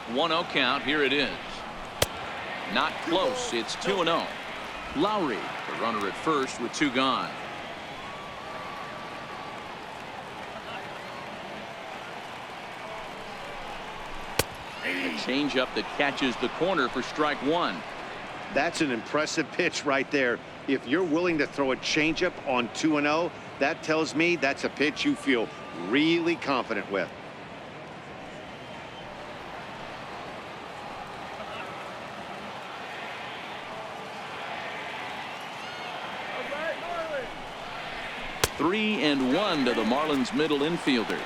1-0 count. Here it is. Not close. It's 2-0. Lowry, the runner at first with 2 gone. A changeup that catches the corner for strike 1. That's an impressive pitch right there. If you're willing to throw a changeup on 2-0, that tells me that's a pitch you feel really confident with. Three and 1 to the Marlins middle infielder.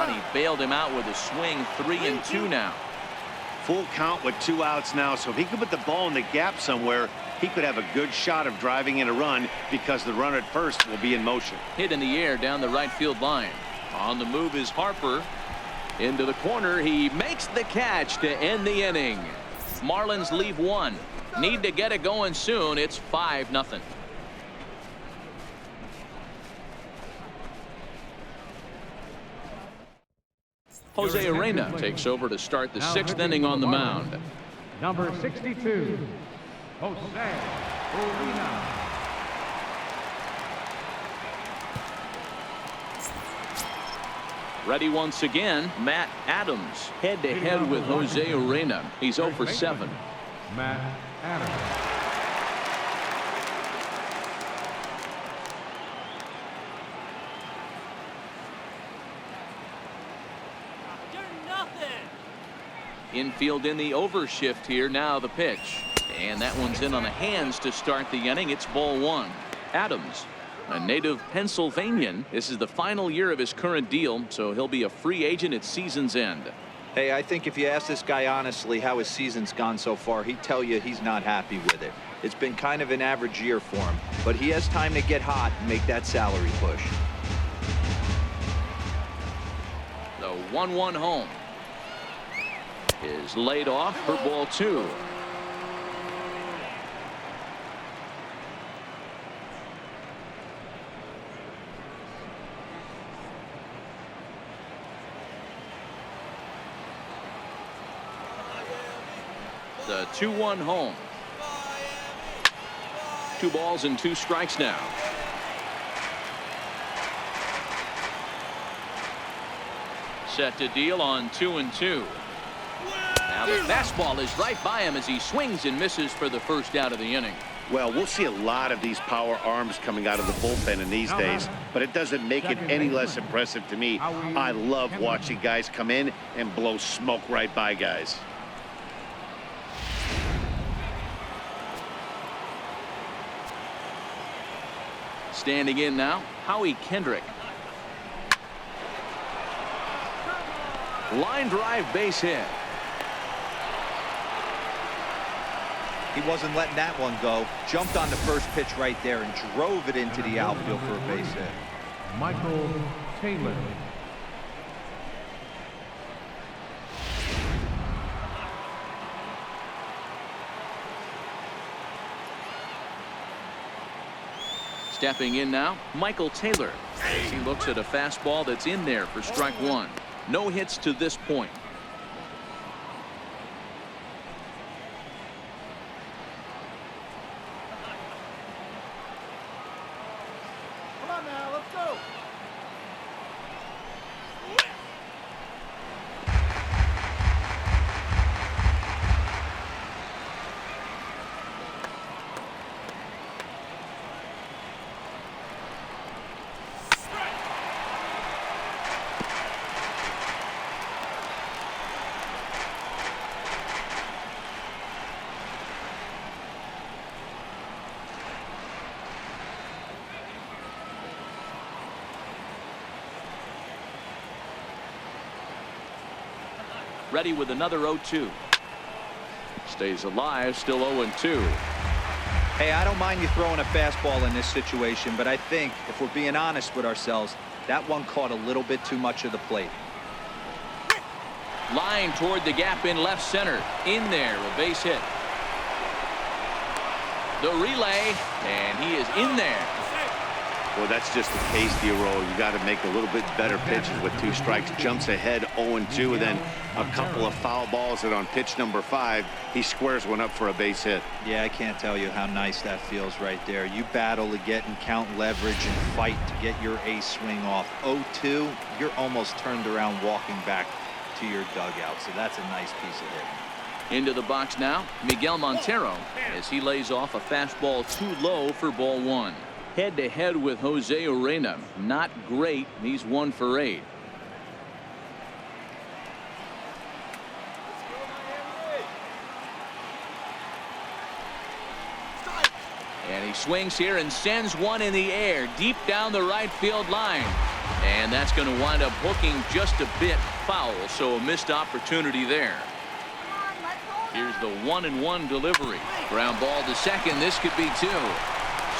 He bailed him out with a swing. 3-2 now. Full count with 2 outs now, so if he could put the ball in the gap somewhere, he could have a good shot of driving in a run because the runner at first will be in motion. Hit in the air down the right field line. On the move is Harper. Into the corner. He makes the catch to end the inning. Marlins leave 1. Need to get it going soon. It's 5-0. Jose Arena takes over to start the 6th inning on the mound. Number 62, Jose Arena. Ready once again, Matt Adams head-to-head with Jose Arena. He's 0 for 7. Matt Adams. Infield in the overshift here. Now the pitch. And that one's in on the hands to start the inning. It's ball 1. Adams, a native Pennsylvanian. This is the final year of his current deal, so he'll be a free agent at season's end. Hey, I think if you ask this guy honestly how his season's gone so far, he'd tell you he's not happy with it. It's been kind of an average year for him, but he has time to get hot and make that salary push. The 1-1 home is laid off for ball 2. The 2-1 home. 2 balls and 2 strikes now. Set to deal on 2-2. Now the fastball is right by him as he swings and misses for the first out of the inning. Well, we'll see a lot of these power arms coming out of the bullpen in these days, but it doesn't make it any less impressive to me. I love watching guys come in and blow smoke right by guys. Standing in now, Howie Kendrick. Line drive base hit. He wasn't letting that one go. Jumped on the first pitch right there and drove it into the outfield for a base hit. Michael Taylor. Stepping in now, Michael Taylor, as he looks at a fastball that's in there for strike 1. No hits to this point. Come on now, let's go. Ready with another 0-2. Stays alive, still 0-2. Hey, I don't mind you throwing a fastball in this situation, but I think if we're being honest with ourselves, that one caught a little bit too much of the plate. Line toward the gap in left center. In there, a base hit. The relay, and he is in there. Well, that's just the case, D-Roll. You got to make a little bit better pitches with 2 strikes. Jumps ahead 0-2, and then a couple of foul balls, and on pitch number 5, he squares one up for a base hit. Yeah, I can't tell you how nice that feels right there. You battle to get and count leverage and fight to get your ace swing off. 0-2, you're almost turned around walking back to your dugout, so that's a nice piece of hitting. Into the box now, Miguel Montero, as he lays off a fastball too low for ball 1. Head-to-head with Jose Urena. Not great. He's 1 for 8. And he swings here and sends one in the air deep down the right field line. And that's going to wind up hooking just a bit foul, so a missed opportunity there. Here's the 1-1 delivery. Ground ball to second. This could be 2.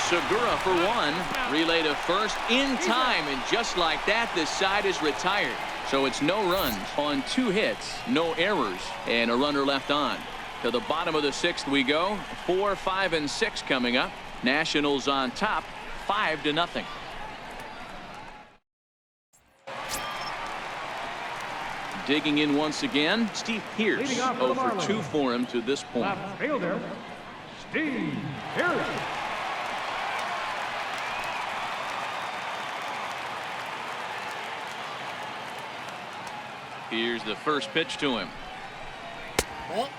Segura for 1. Relay to first in time, and just like that, this side is retired. So it's no runs on 2 hits, no errors, and a runner left on. To the bottom of the 6th we go. 4, 5, and 6 coming up. Nationals on top, 5-0. Digging in once again, Steve Pearce. 0 for 2 for him to this point. Left fielder, Steve Pearce. Here's the first pitch to him.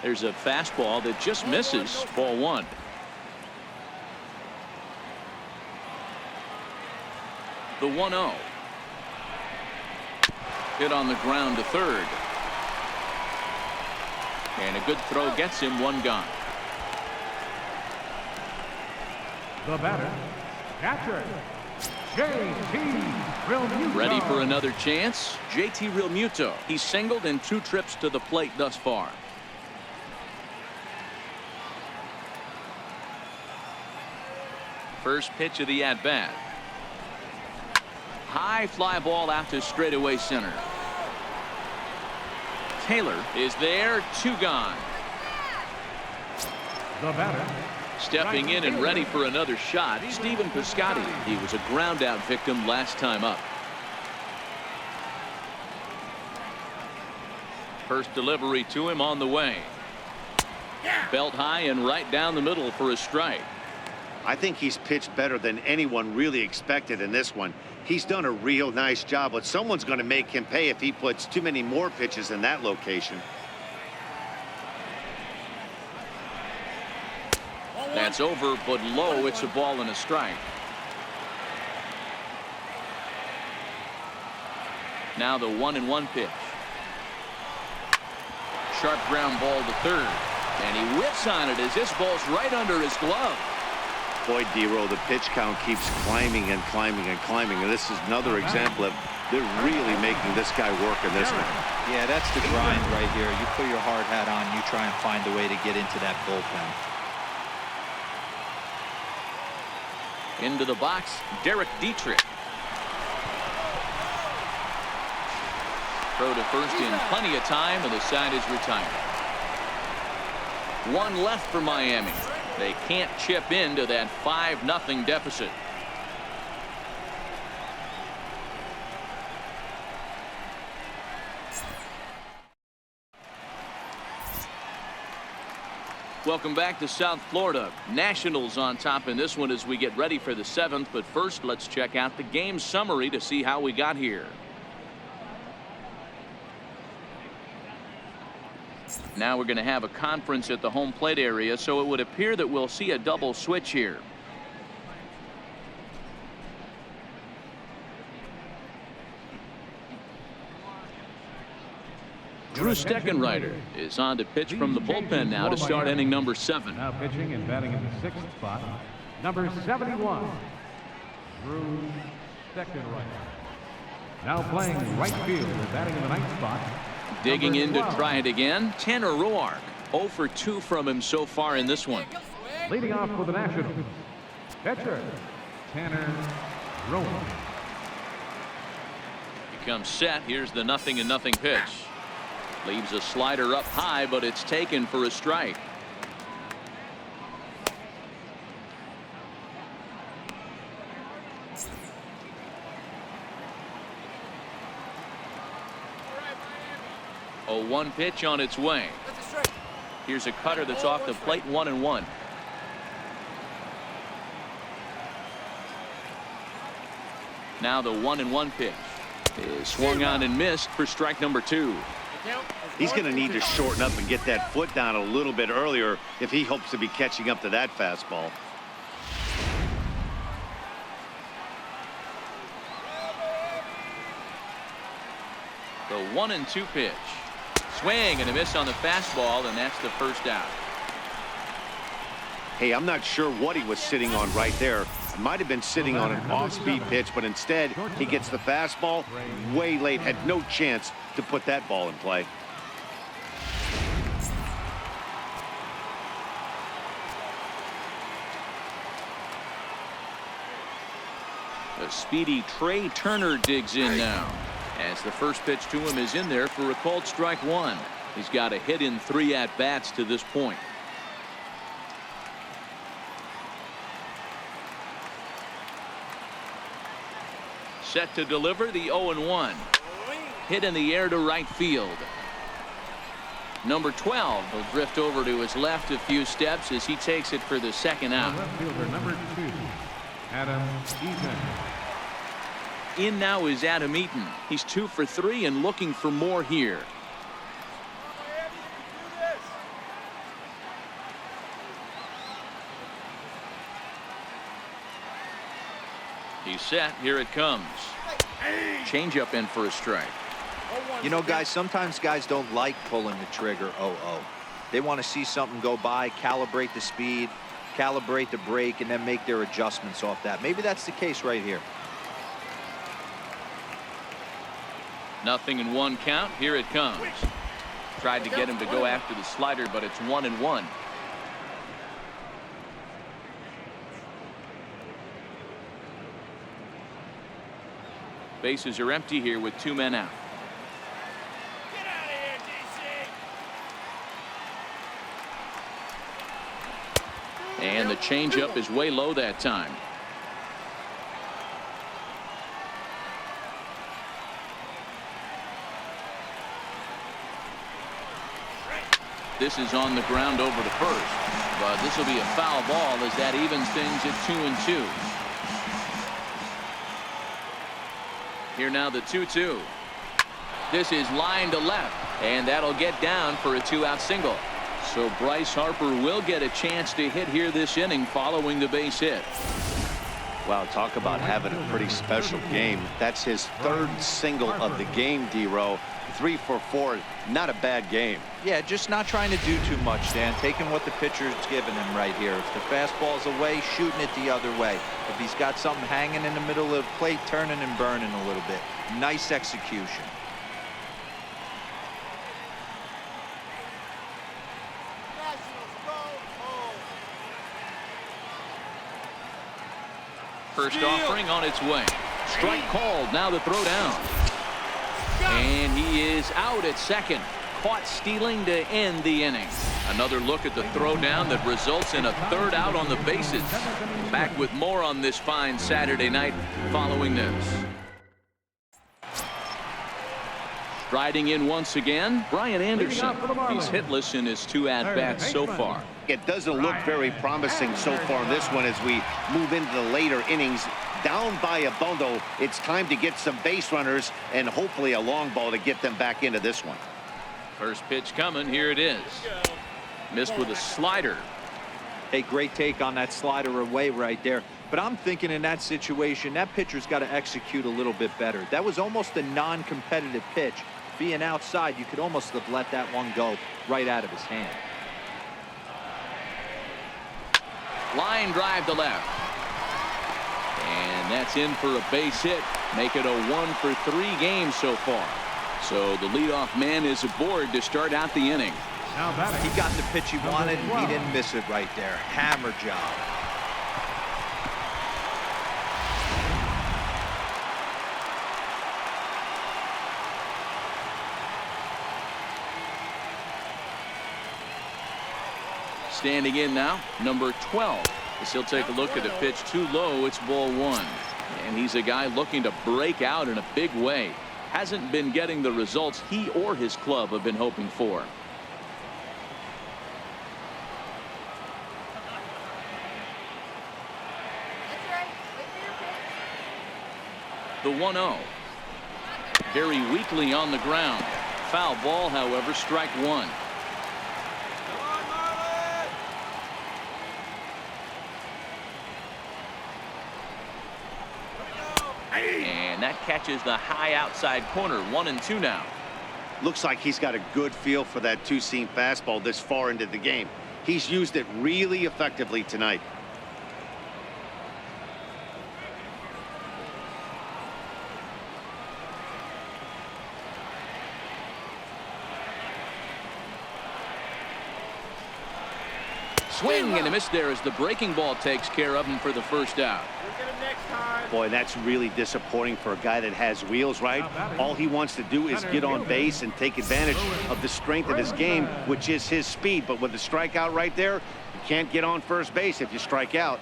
There's a fastball that just misses. Ball 1. The 1-0. Hit on the ground to third. And a good throw gets him 1 gone. The batter, catcher, JT Realmuto. Ready for another chance. JT Realmuto. He's singled in 2 trips to the plate thus far. First pitch of the at-bat. High fly ball out to straightaway center. Taylor is there. 2 gone. The batter, Stepping in and ready for another shot, Stephen Piscotty. He was a ground out victim last time up. First delivery to him on the way. Belt high and right down the middle for a strike. I think he's pitched better than anyone really expected in this one. He's done a real nice job, but someone's going to make him pay if he puts too many more pitches in that location. That's over, but low. It's a ball and a strike. Now the 1-1 pitch. Sharp ground ball to third. And he whips on it as this ball's right under his glove. Boy, D-Roll, the pitch count keeps climbing and climbing and climbing. And this is another example of they're really making this guy work in this one. Yeah, that's the grind right here. You put your hard hat on, you try and find a way to get into that bullpen. Into the box, Derek Dietrich. Throw to first in plenty of time, and the side is retired. 1 left for Miami. They can't chip into that 5-0 deficit. Welcome back to South Florida. Nationals on top in this one as we get ready for the 7th. But first, let's check out the game summary to see how we got here. Now we're going to have a conference at the home plate area, so it would appear that we'll see a double switch here. Drew Steckenrider is on to pitch from the bullpen now to start inning number 7. Now pitching and batting in the 6th spot, number 71, Drew Steckenrider. Now playing right field and batting in the 9th spot, Digging in to 12. try it again. Tanner Roark. 0 for 2 from him so far in this one. Leading off for the Nationals, pitcher Tanner Roark. He comes set. Here's the 0-0 pitch. Leaves a slider up high, but it's taken for a strike. A 1 pitch on its way. Here's a cutter that's off the plate, 1-1. Now the 1-1 pitch is swung on and missed for strike number 2. He's going to need to shorten up and get that foot down a little bit earlier if he hopes to be catching up to that fastball. The 1-2 pitch. Swing and a miss on the fastball, and that's the first out. Hey, I'm not sure what he was sitting on right there. It might have been sitting on an off-speed pitch, but instead he gets the fastball way late. Had no chance to put that ball in play. The speedy Trey Turner digs in now, as the first pitch to him is in there for a called strike 1. He's got a hit in 3 at-bats to this point. Set to deliver the 0-1. Hit in the air to right field. Number 12 will drift over to his left a few steps as he takes it for the second out. Left fielder number 2, Adam Eaton. In now is Adam Eaton. He's 2 for 3 and looking for more here. He's set. Here it comes. Changeup in for a strike. You know, guys, sometimes guys don't like pulling the trigger 0-0. They want to see something go by, calibrate the speed, calibrate the break, and then make their adjustments off that. Maybe that's the case right here. 0-1 count. Here it comes. Tried to get him to go after the slider, but it's 1-1. Bases are empty here with 2 men out. Get out of here, DC. And the changeup is way low that time. This is on the ground over to first, but this will be a foul ball as that evens things at 2-2. Here now the 2-2. This is line to left, and that'll get down for a 2-out single. So Bryce Harper will get a chance to hit here this inning following the base hit. Wow, talk about having a pretty special game. That's his 3rd single of the game, D-Row. 3 for 4, not a bad game. Yeah, just not trying to do too much, Dan. Taking what the pitcher's giving him right here. If the fastball's away, shooting it the other way. If he's got something hanging in the middle of the plate, turning and burning a little bit. Nice execution. Nationals, go home. First offering on its way. Strike called. Now the throw down. And he is out at second. Caught stealing to end the inning. Another look at the throw down that results in a 3rd out on the bases. Back with more on this fine Saturday night following this. Striding in once again, Brian Anderson. He's hitless in his 2 at-bats so far. It doesn't look very promising so far in this one as we move into the later innings. Down by a bundle, it's time to get some base runners and hopefully a long ball to get them back into this one. First pitch coming. Here it is. Missed with a slider. Hey, great take on that slider away right there. But I'm thinking in that situation, that pitcher's got to execute a little bit better. That was almost a non-competitive pitch. Being outside, you could almost have let that one go right out of his hand. Line drive to left. And that's in for a base hit. Make it a 1 for 3 game so far. So the leadoff man is aboard to start out the inning. Now batting. He got the pitch he wanted, and he didn't miss it right there. Hammer job. Standing in now, number 12. As he'll take a look at a pitch too low, it's ball one. And he's a guy looking to break out in a big way. Hasn't been getting the results he or his club have been hoping for. The 1-0. Very weakly on the ground. Foul ball, however, strike one. And that catches the high outside corner. 1-2 now. Looks like he's got a good feel for that two-seam fastball this far into the game. He's used it really effectively tonight. Swing and a miss there as the breaking ball takes care of him for the first out. Boy, that's really disappointing for a guy that has wheels, right? All he wants to do is get on base and take advantage of the strength of his game, which is his speed. But with the strikeout right there, you can't get on first base if you strike out.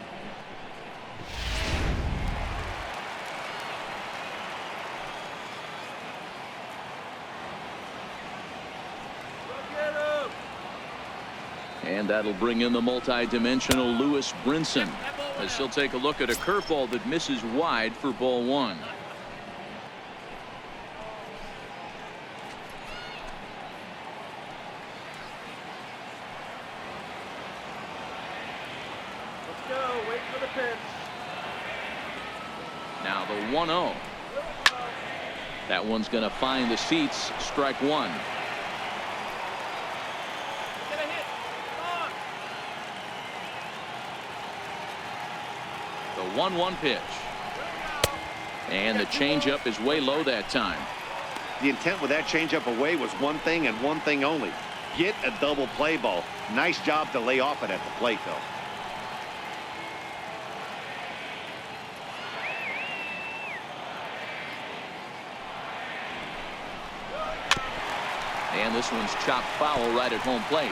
And that'll bring in the multi-dimensional Lewis Brinson, as he'll take a look at a curveball that misses wide for ball one. Let's go. Wait for the pitch. Now the 1-0. That one's going to find the seats. Strike one. The 1-1 pitch. And the changeup is way low that time. The intent with that changeup away was one thing and one thing only. Get a double play ball. Nice job to lay off it at the plate, though. And this one's chopped foul right at home plate.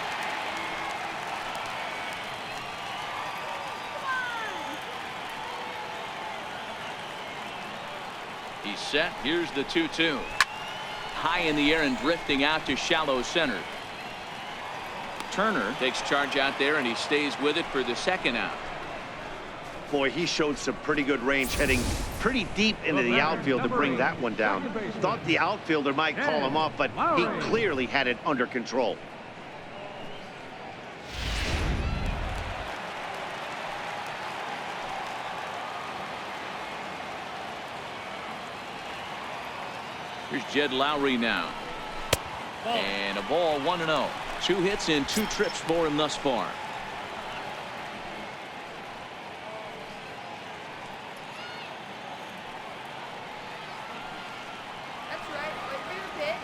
He's set. Here's the 2-2. High in the air and drifting out to shallow center. Turner takes charge out there, and he stays with it for the second out. Boy, he showed some pretty good range, heading pretty deep into the outfield to bring that one down. Thought the outfielder might call him off, but he clearly had it under control. Here's Jed Lowry now. And a ball, 1-0. 2 hits and 2 trips for him thus far. That's right. Wait for your pitch.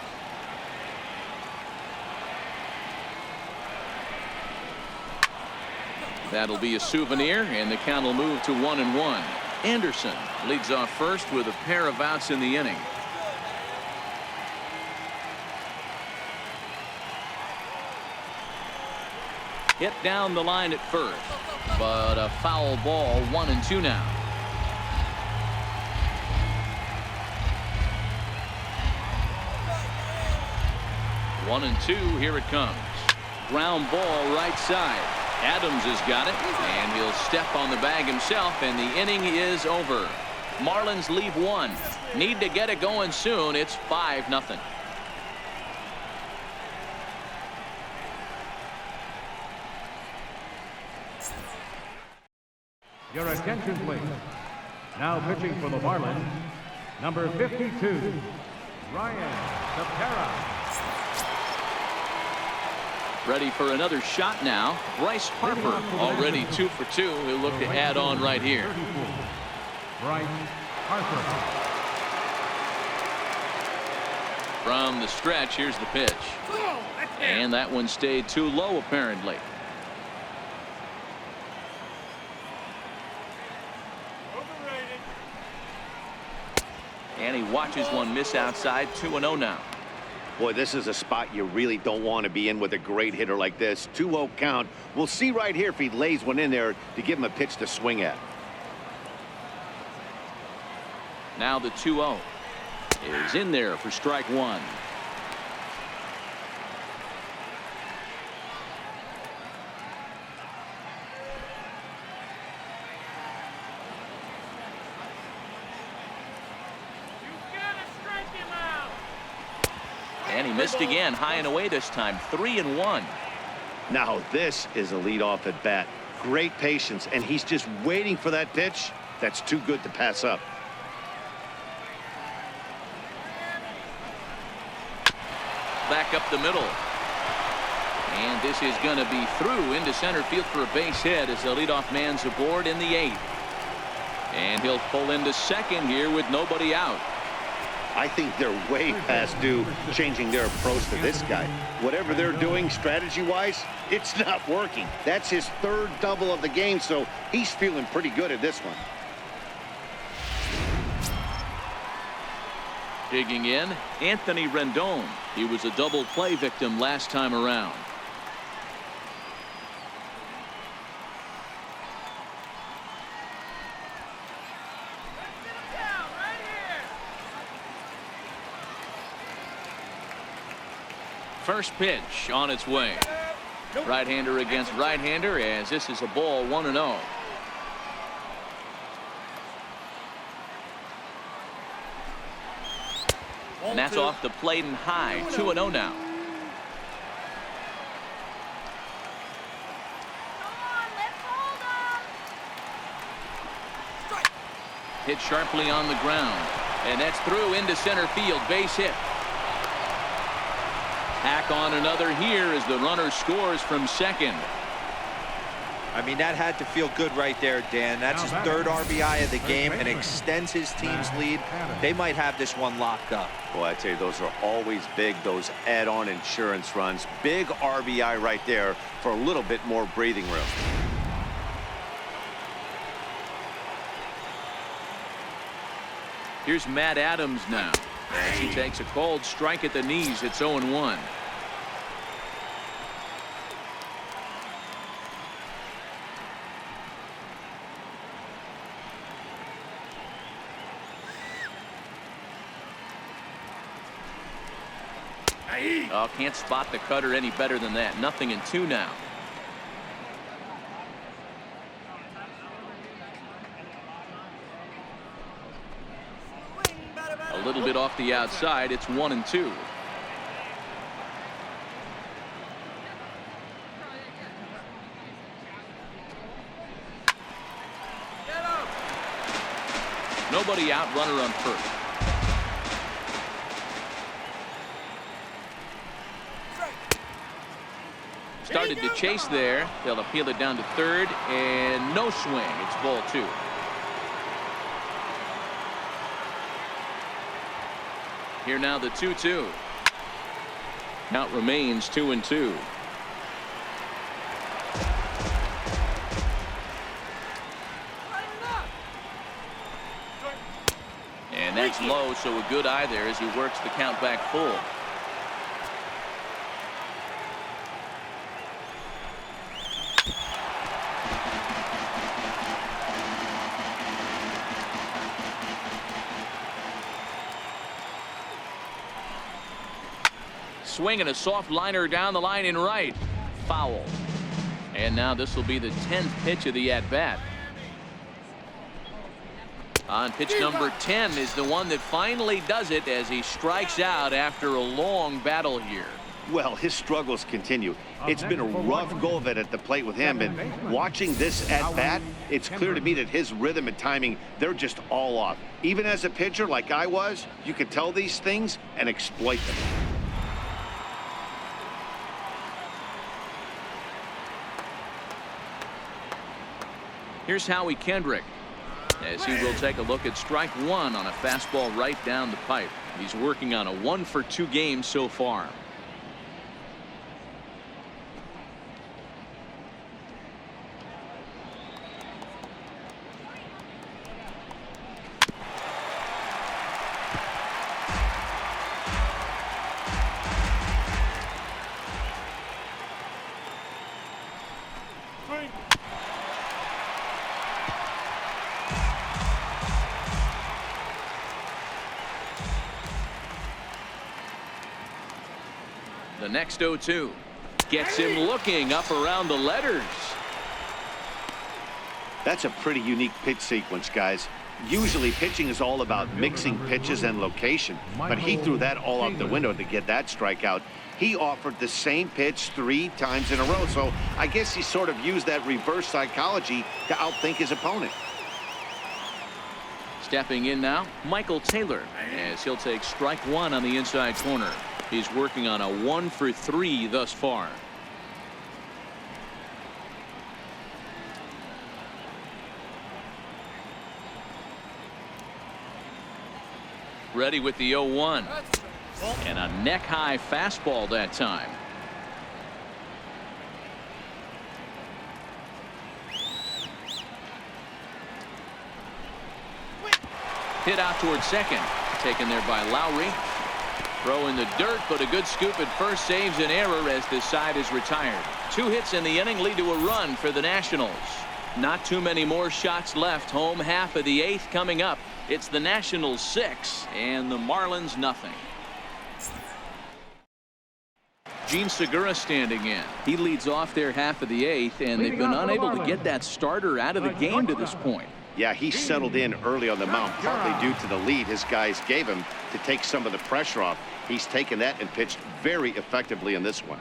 That'll be a souvenir, and the count will move to 1-1. Anderson leads off first with a pair of outs in the inning. Hit down the line at first, but a foul ball. 1-2 now. One and two. Here it comes. Ground ball right side. Adams has got it, and he'll step on the bag himself, and the inning is over. Marlins leave one. Need to get it going soon. It's 5-0. Your attention, please. Now pitching for the Marlins, number 52, Ryan Tepera. Ready for another shot now. Bryce Harper already 2 for 2. He'll look to add on right here. Bryce Harper. From the stretch, here's the pitch. And that one stayed too low, apparently. And he watches one miss outside. 2-0 now. Boy, this is a spot you really don't want to be in with a great hitter like this. 2-0 count. We'll see right here if he lays one in there to give him a pitch to swing at. Now the 2-0 is in there for strike one. And he missed again, high and away this time. 3-1. Now this is a leadoff at bat. Great patience, and he's just waiting for that pitch. That's too good to pass up. Back up the middle. And this is going to be through into center field for a base hit as the leadoff man's aboard in the 8th. And he'll pull into second here with nobody out. I think they're way past due changing their approach to this guy. Whatever they're doing strategy-wise, it's not working. That's his 3rd double of the game, so he's feeling pretty good at this one. Digging in, Anthony Rendon. He was a double play victim last time around. First pitch on its way. Right-hander against right-hander, as this is a ball. 1-0. And that's off the plate and high. 2-0 now. Hit sharply on the ground, and that's through into center field. Base hit. Hack on another here as the runner scores from second. I mean, that had to feel good right there, Dan. That's his 3rd RBI of the game and extends his team's lead. They might have this one locked up. Boy, I tell you, those are always big, those add-on insurance runs. Big RBI right there for a little bit more breathing room. Here's Matt Adams now as he takes a called strike at the knees. It's 0-1. Oh, can't spot the cutter any better than that. 0-2 now. A little bit off the outside. It's 1-2. Nobody out. Runner on first. Started to chase there. They'll appeal it down to third, and no swing. It's ball 2. Here now the 2-2. Count remains 2-2. And that's low, so a good eye there as he works the count back full. Swing and a soft liner down the line in right. Foul. And now this will be the 10th pitch of the at-bat. On pitch number 10 is the one that finally does it as he strikes out after a long battle here. Well, his struggles continue. It's been a rough go of it at the plate with him, and watching this at-bat, it's clear to me that his rhythm and timing, they're just all off. Even as a pitcher like I was, you can tell these things and exploit them. Here's Howie Kendrick as he will take a look at strike 1 on a fastball right down the pipe. He's working on a 1-for-2 game so far. The next 0-2 gets him looking up around the letters. That's a pretty unique pitch sequence, guys. Usually pitching is all about mixing pitches and location, but he threw that all out the window to get that strikeout. He offered the same pitch 3 times in a row, so I guess he sort of used that reverse psychology to outthink his opponent. Stepping in now, Michael Taylor, as he'll take strike 1 on the inside corner. He's working on a 1-for-3 thus far. Ready with the 0-1. And a neck-high fastball that time. Hit out towards second. Taken there by Lowry. Throw in the dirt, but a good scoop at first saves an error as this side is retired. 2 hits in the inning lead to a run for the Nationals. Not too many more shots left. Home half of the 8th coming up. It's the Nationals 6 and the Marlins nothing. Gene Segura standing in. He leads off their half of the 8th, and they've been unable to get that starter out of the game to this point. Yeah, he settled in early on the mound, partly due to the lead his guys gave him to take some of the pressure off. He's taken that and pitched very effectively in this one.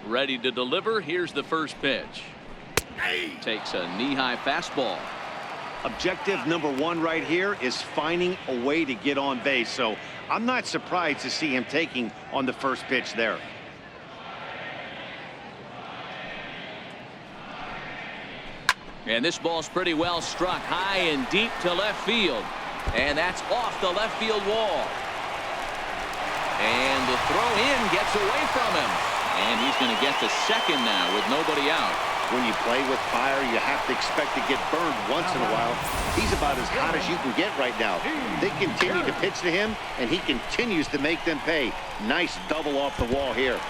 Ready to deliver. Here's the first pitch. Takes a knee-high fastball. Objective number 1 right here is finding a way to get on base, so I'm not surprised to see him taking on the first pitch there. And this ball's pretty well struck high and deep to left field, and that's off the left field wall. And the throw in gets away from him, and he's going to get the second now with nobody out. When you play with fire, you have to expect to get burned once in a while. He's about as hot as you can get right now. They continue to pitch to him, and he continues to make them pay. Nice double off the wall here.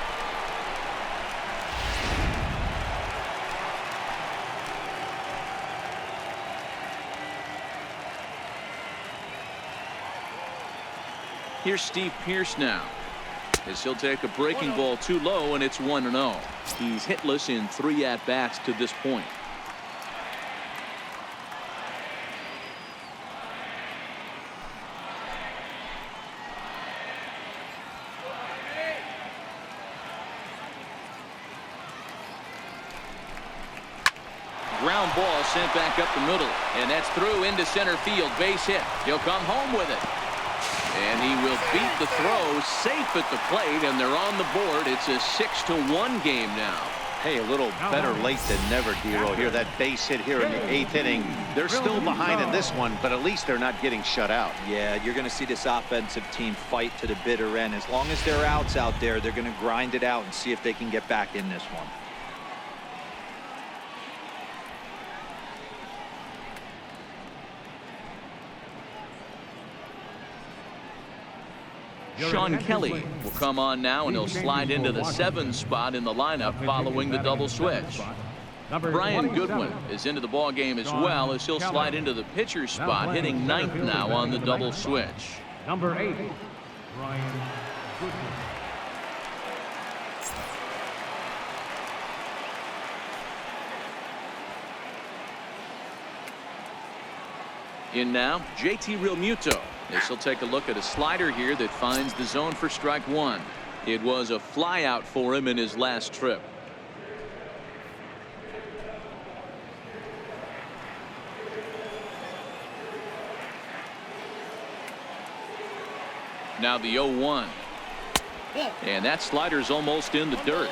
Here's Steve Pearce now, as he'll take a breaking ball too low, and it's 1-0. He's hitless in 3 at-bats to this point. Ground ball sent back up the middle, and that's through into center field. Base hit. He'll come home with it. And he will beat the throw safe at the plate, and they're on the board. It's a 6-1 game now. Hey, a little better late than never, Dero. Here, that base hit here in the 8th inning. They're still behind in this one, but at least they're not getting shut out. Yeah, you're going to see this offensive team fight to the bitter end. As long as there are outs out there, they're going to grind it out and see if they can get back in this one. Sean Kelly will come on now, and he'll slide into the 7 spot in the lineup following the double switch. Brian Goodwin is into the ball game as well, as he'll slide into the pitcher spot, hitting 9th now on the double switch. Number 8, Brian Goodwin. In now, JT Realmuto. This will take a look at a slider here that finds the zone for strike 1. It was a fly out for him in his last trip. Now the 0-1. And that slider's almost in the dirt.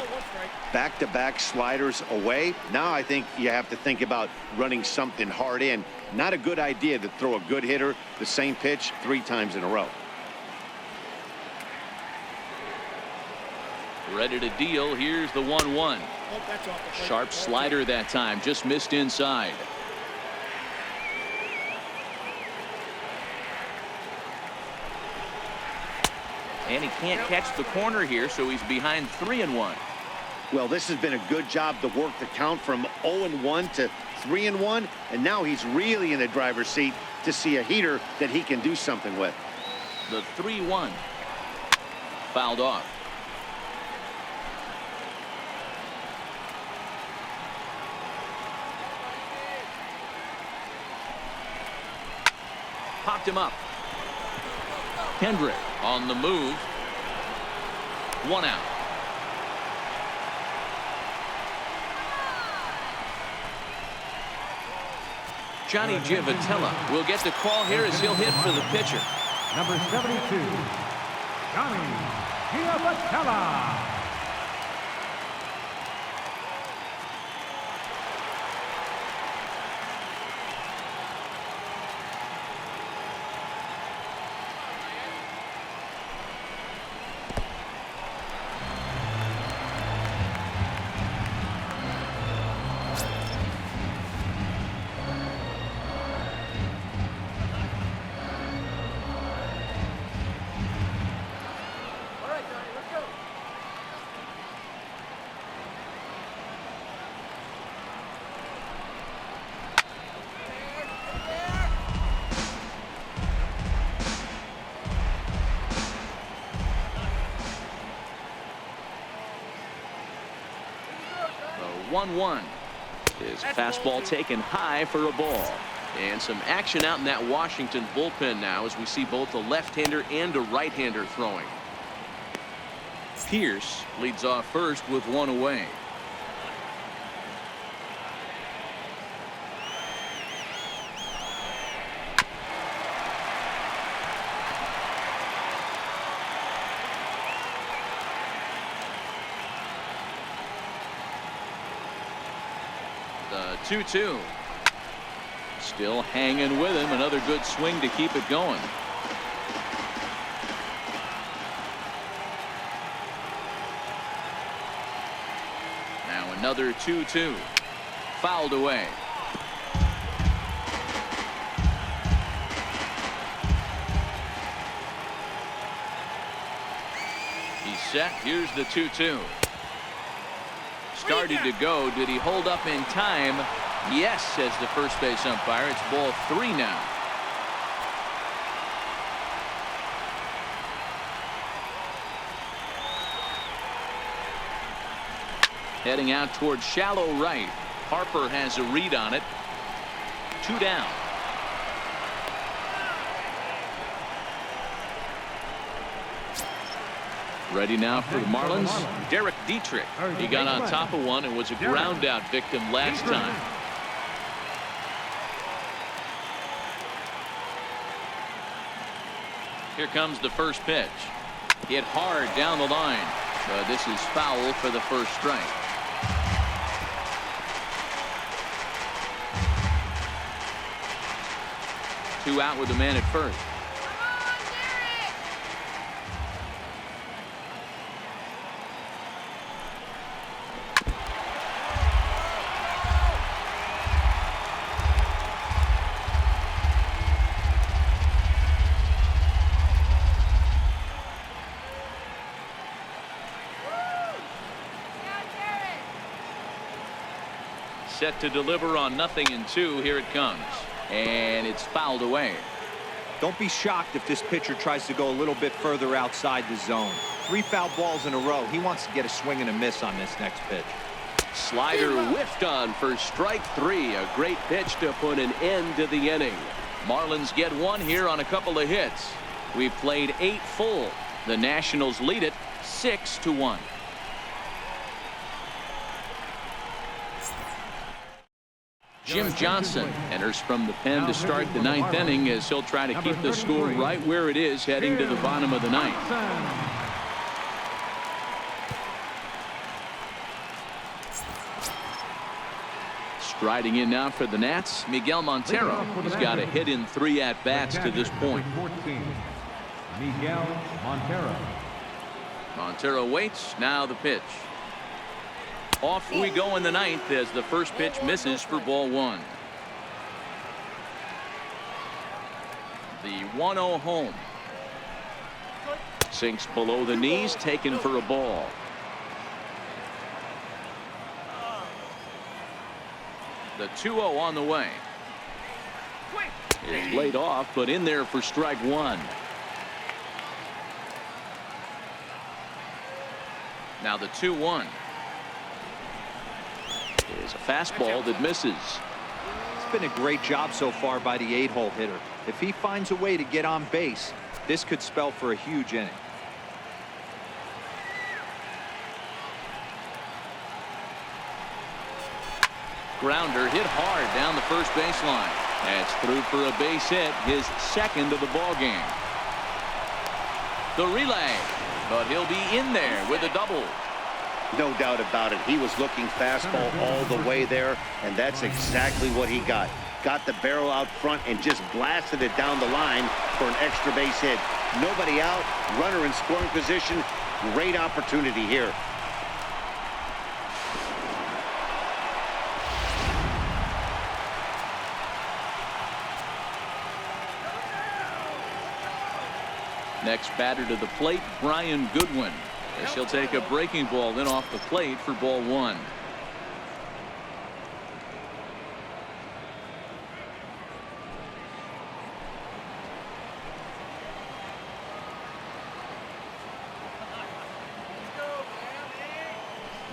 Back-to-back sliders away. Now I think you have to think about running something hard in. Not a good idea to throw a good hitter the same pitch 3 times in a row. Ready to deal. Here's the 1-1. Sharp slider that time. Just missed inside. And he can't catch the corner here, so he's behind 3-1. Well, this has been a good job to work the count from 0-1 to 3-1, and now he's really in the driver's seat to see a heater that he can do something with. The 3-1. Fouled off. Popped him up. Hendrick on the move. 1 out. Johnny Givotella will get the call here as he'll hit for the pitcher. Number 72, Johnny Givotella. The 1-1. His fastball taken high for a ball. And some action out in that Washington bullpen now as we see both a left-hander and a right-hander throwing. Pierce leads off first with 1 away. The 2-2. Still hanging with him. Another good swing to keep it going. Now another 2-2. Fouled away. He's set. Here's the 2-2. Started to go. Did he hold up in time? Yes, says the first base umpire. It's ball 3 now. Heading out towards shallow right. Harper has a read on it. 2 down. Ready now for the Marlins. Derek Dietrich. He got on top of one and was a ground out victim last time. Here comes the first pitch. Hit hard down the line. But this is foul for the first strike. Two out with the man at first. Set to deliver on 0-2. Here it comes. And it's fouled away. Don't be shocked if this pitcher tries to go a little bit further outside the zone. 3 foul balls in a row. He wants to get a swing and a miss on this next pitch. Slider whiffed on for strike 3. A great pitch to put an end to the inning. Marlins get one here on a couple of hits. We've played 8 full. The Nationals lead it 6-1. Jim Johnson enters from the pen to start the 9th inning as he'll try to keep the score right where it is heading to the bottom of the 9th. Riding in now for the Nats, Miguel Montero. He's got a hit in 3 at-bats to this point. 14, Miguel Montero. Montero waits. Now the pitch. Off we go in the 9th as the first pitch misses for ball 1. The 1-0 home. Sinks below the knees, taken for a ball. The 2-0 on the way. Is laid off, but in there for strike 1. Now the 2-1. Is a fastball that misses. It's been a great job so far by the 8-hole hitter. If he finds a way to get on base, this could spell for a huge inning. Grounder hit hard down the first baseline. That's through for a base hit, his second of the ball game. The relay, but he'll be in there with a double. No doubt about it. He was looking fastball all the way there, and that's exactly what he got. Got the barrel out front and just blasted it down the line for an extra base hit. Nobody out, runner in scoring position. Great opportunity here. Next batter to the plate, Brian Goodwin. As he'll take a breaking ball in off the plate for ball 1.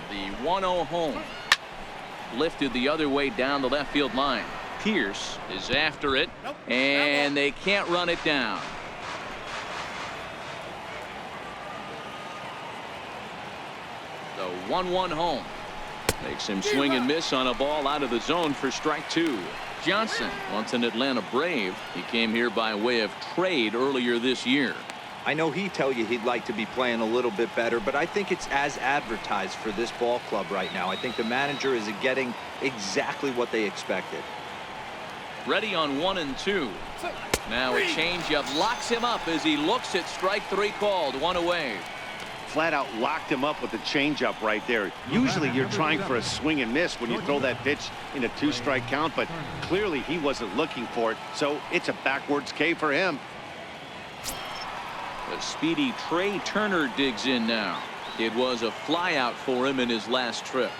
The 1-0 home. Lifted the other way down the left field line. Pierce is after it, and they can't run it down. The 1-1 home. Makes him swing and miss on a ball out of the zone for strike 2. Johnson, once an Atlanta Brave, he came here by way of trade earlier this year. I know he'd tell you he'd like to be playing a little bit better, but I think it's as advertised for this ball club right now. I think the manager is getting exactly what they expected. Ready on 1 and 2. Now a changeup locks him up as he looks at strike 3 called. 1 away. Flat out locked him up with the changeup right there. Usually you're trying for a swing and miss when you throw that pitch in a 2-strike count, but clearly he wasn't looking for it, so it's a backwards K for him. The speedy Trey Turner digs in now. It was a flyout for him in his last trip.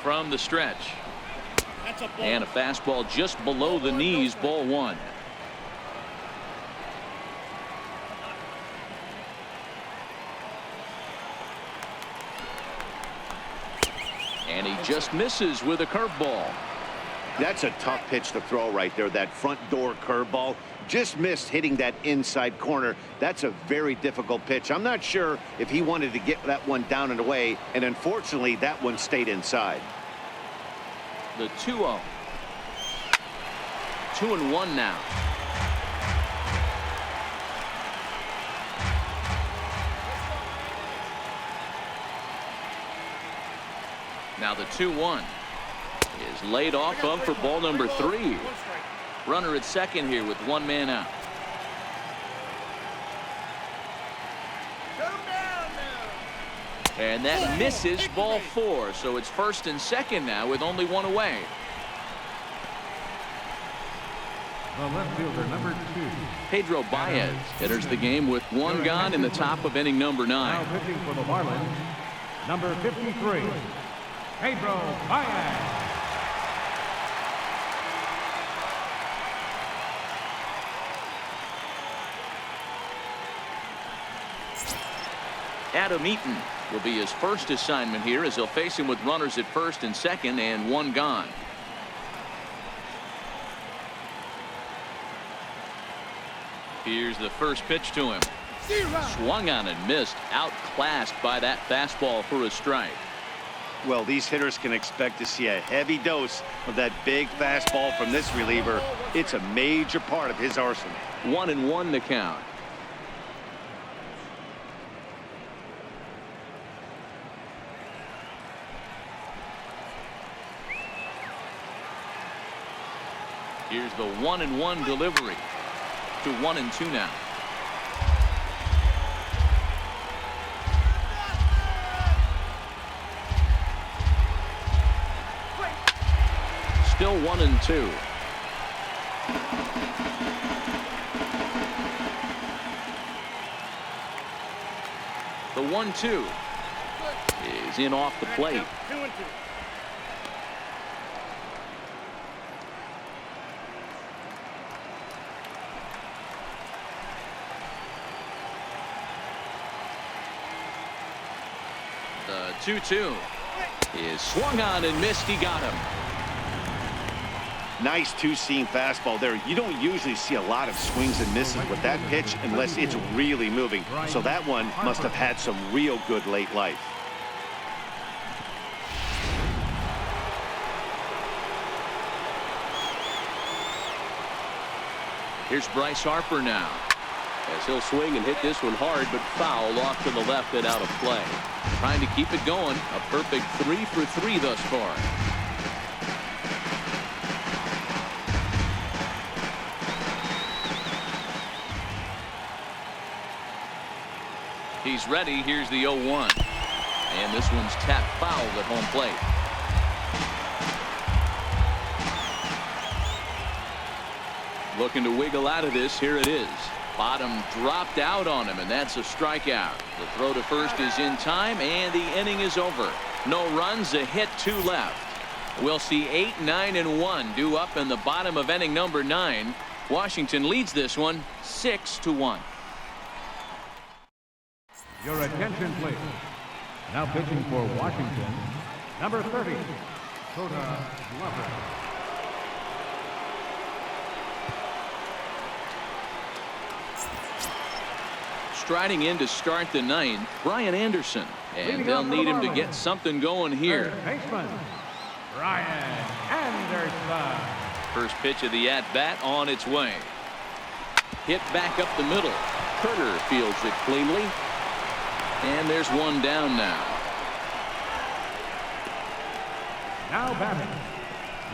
From the stretch. And a fastball just below the knees, ball 1. And he just misses with a curveball. That's a tough pitch to throw right there. That front door curveball just missed hitting that inside corner. That's a very difficult pitch. I'm not sure if he wanted to get that one down and away, and unfortunately that one stayed inside. The 2-0. 2-1 now. Now the 2-1 is laid off of for ball number 3. Runner at second here with 1 man out. And that misses ball 4. So it's first and second now with only 1 away. The left fielder, number 2. Pedro Baez enters the game with 1 gone in the top of inning number 9. Now pitching for the Marlins, number 53, Pedro Baez. Adam Eaton will be his first assignment here as he'll face him with runners at first and second and 1 gone. Here's the first pitch to him. Swung on and missed. Outclassed by that fastball for a strike. Well, these hitters can expect to see a heavy dose of that big fastball from this reliever. It's a major part of his arsenal. 1-1 the count. Here's the 1-1 delivery to 1-2 now. Still 1-2. The 1-2 is in off the plate. 2-2. The 2-2 is swung on and missed. He got him. Nice two-seam fastball there. You don't usually see a lot of swings and misses with that pitch unless it's really moving. So that one must have had some real good late life. Here's Bryce Harper now. As he'll swing and hit this one hard, but foul off to the left and out of play. Trying to keep it going. A perfect 3 for 3 thus far. He's ready. Here's the 0-1. And this one's tapped foul at home plate. Looking to wiggle out of this. Here it is. Bottom dropped out on him, and that's a strikeout. The throw to first is in time, and the inning is over. No runs, a hit, 2 left. We'll see 8, 9, and 1 due up in the bottom of inning number 9. Washington leads this one 6-1. Your attention, please. Now pitching for Washington, number 30, Dakota Glover. Striding in to start the 9th, Brian Anderson. And they'll need him to get something going here. Baseman, Brian Anderson. First pitch of the at-bat on its way. Hit back up the middle. Kerner fields it cleanly. And there's one down now. Now batting,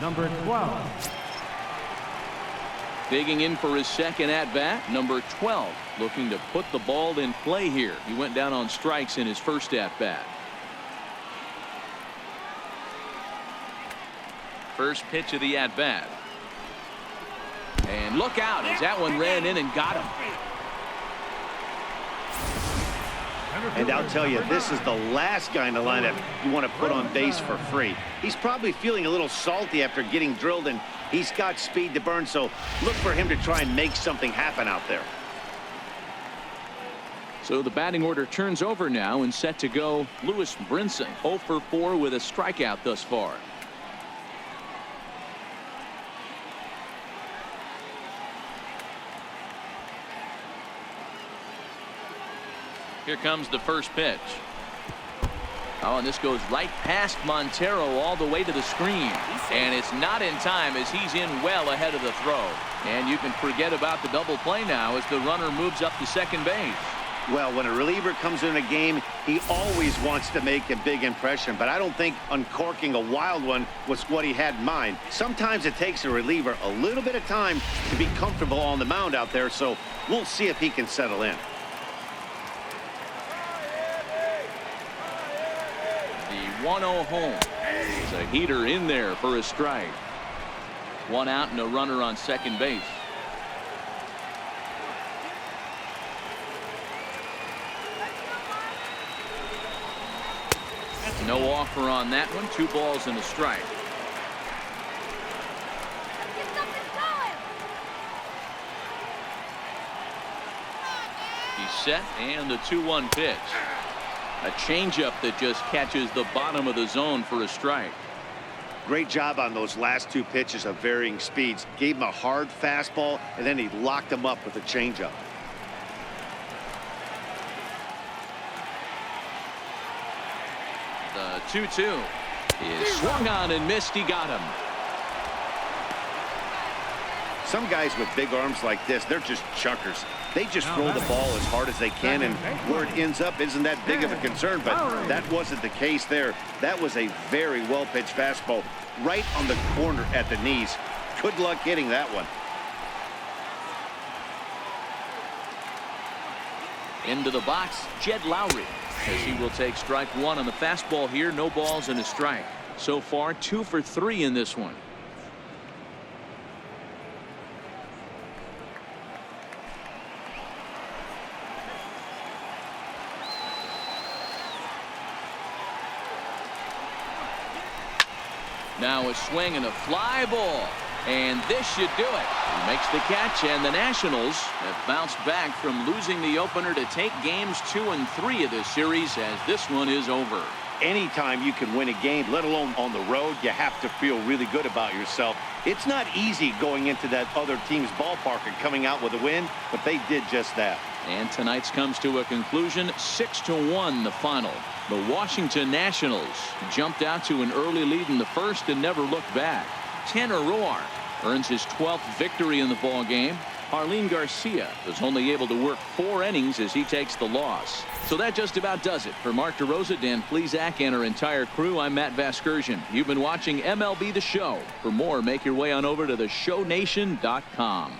number 12. Digging in for his second at-bat, number 12. Looking to put the ball in play here. He went down on strikes in his first at-bat. First pitch of the at-bat. And look out as that one ran in and got him. And I'll tell you, this is the last guy in the lineup you want to put on base for free. He's probably feeling a little salty after getting drilled, and he's got speed to burn, so look for him to try and make something happen out there. So the batting order turns over now, and set to go Lewis Brinson, 0 for 4 with a strikeout thus far. Here comes the first pitch. Oh, and this goes right past Montero all the way to the screen. And it's not in time as he's in well ahead of the throw. And you can forget about the double play now as the runner moves up to second base. Well, when a reliever comes in a game, he always wants to make a big impression, but I don't think uncorking a wild one was what he had in mind. Sometimes it takes a reliever a little bit of time to be comfortable on the mound out there, so we'll see if he can settle in. The 1-0 home. There's a heater in there for a strike. One out and a runner on second base. No offer on that one. 2 balls and a strike. He's set, and the 2-1 pitch. A changeup that just catches the bottom of the zone for a strike. Great job on those last 2 pitches of varying speeds. Gave him a hard fastball, and then he locked him up with a changeup. The 2-2 is swung on and missed. He got him. Some guys with big arms like this, they're just chuckers. They just throw the ball as hard as they can, and where it ends up isn't that big of a concern, but that wasn't the case there. That was a very well-pitched fastball right on the corner at the knees. Good luck hitting that one. Into the box, Jed Lowry, as he will take strike one on the fastball here. No balls and a strike. So far, 2 for 3 in this one. Now a swing and a fly ball. And this should do it. He makes the catch, and the Nationals have bounced back from losing the opener to take games 2 and 3 of this series, as this one is over. Anytime you can win a game, let alone on the road, you have to feel really good about yourself. It's not easy going into that other team's ballpark and coming out with a win, but they did just that. And tonight's comes to a conclusion, 6-1 the final. The Washington Nationals jumped out to an early lead in the first and never looked back. Tanner Roark earns his 12th victory in the ball game. Arlene Garcia was only able to work 4 innings as he takes the loss. So that just about does it. For Mark DeRosa, Dan Plesac, and our entire crew, I'm Matt Vasgersian. You've been watching MLB The Show. For more, make your way on over to theshownation.com.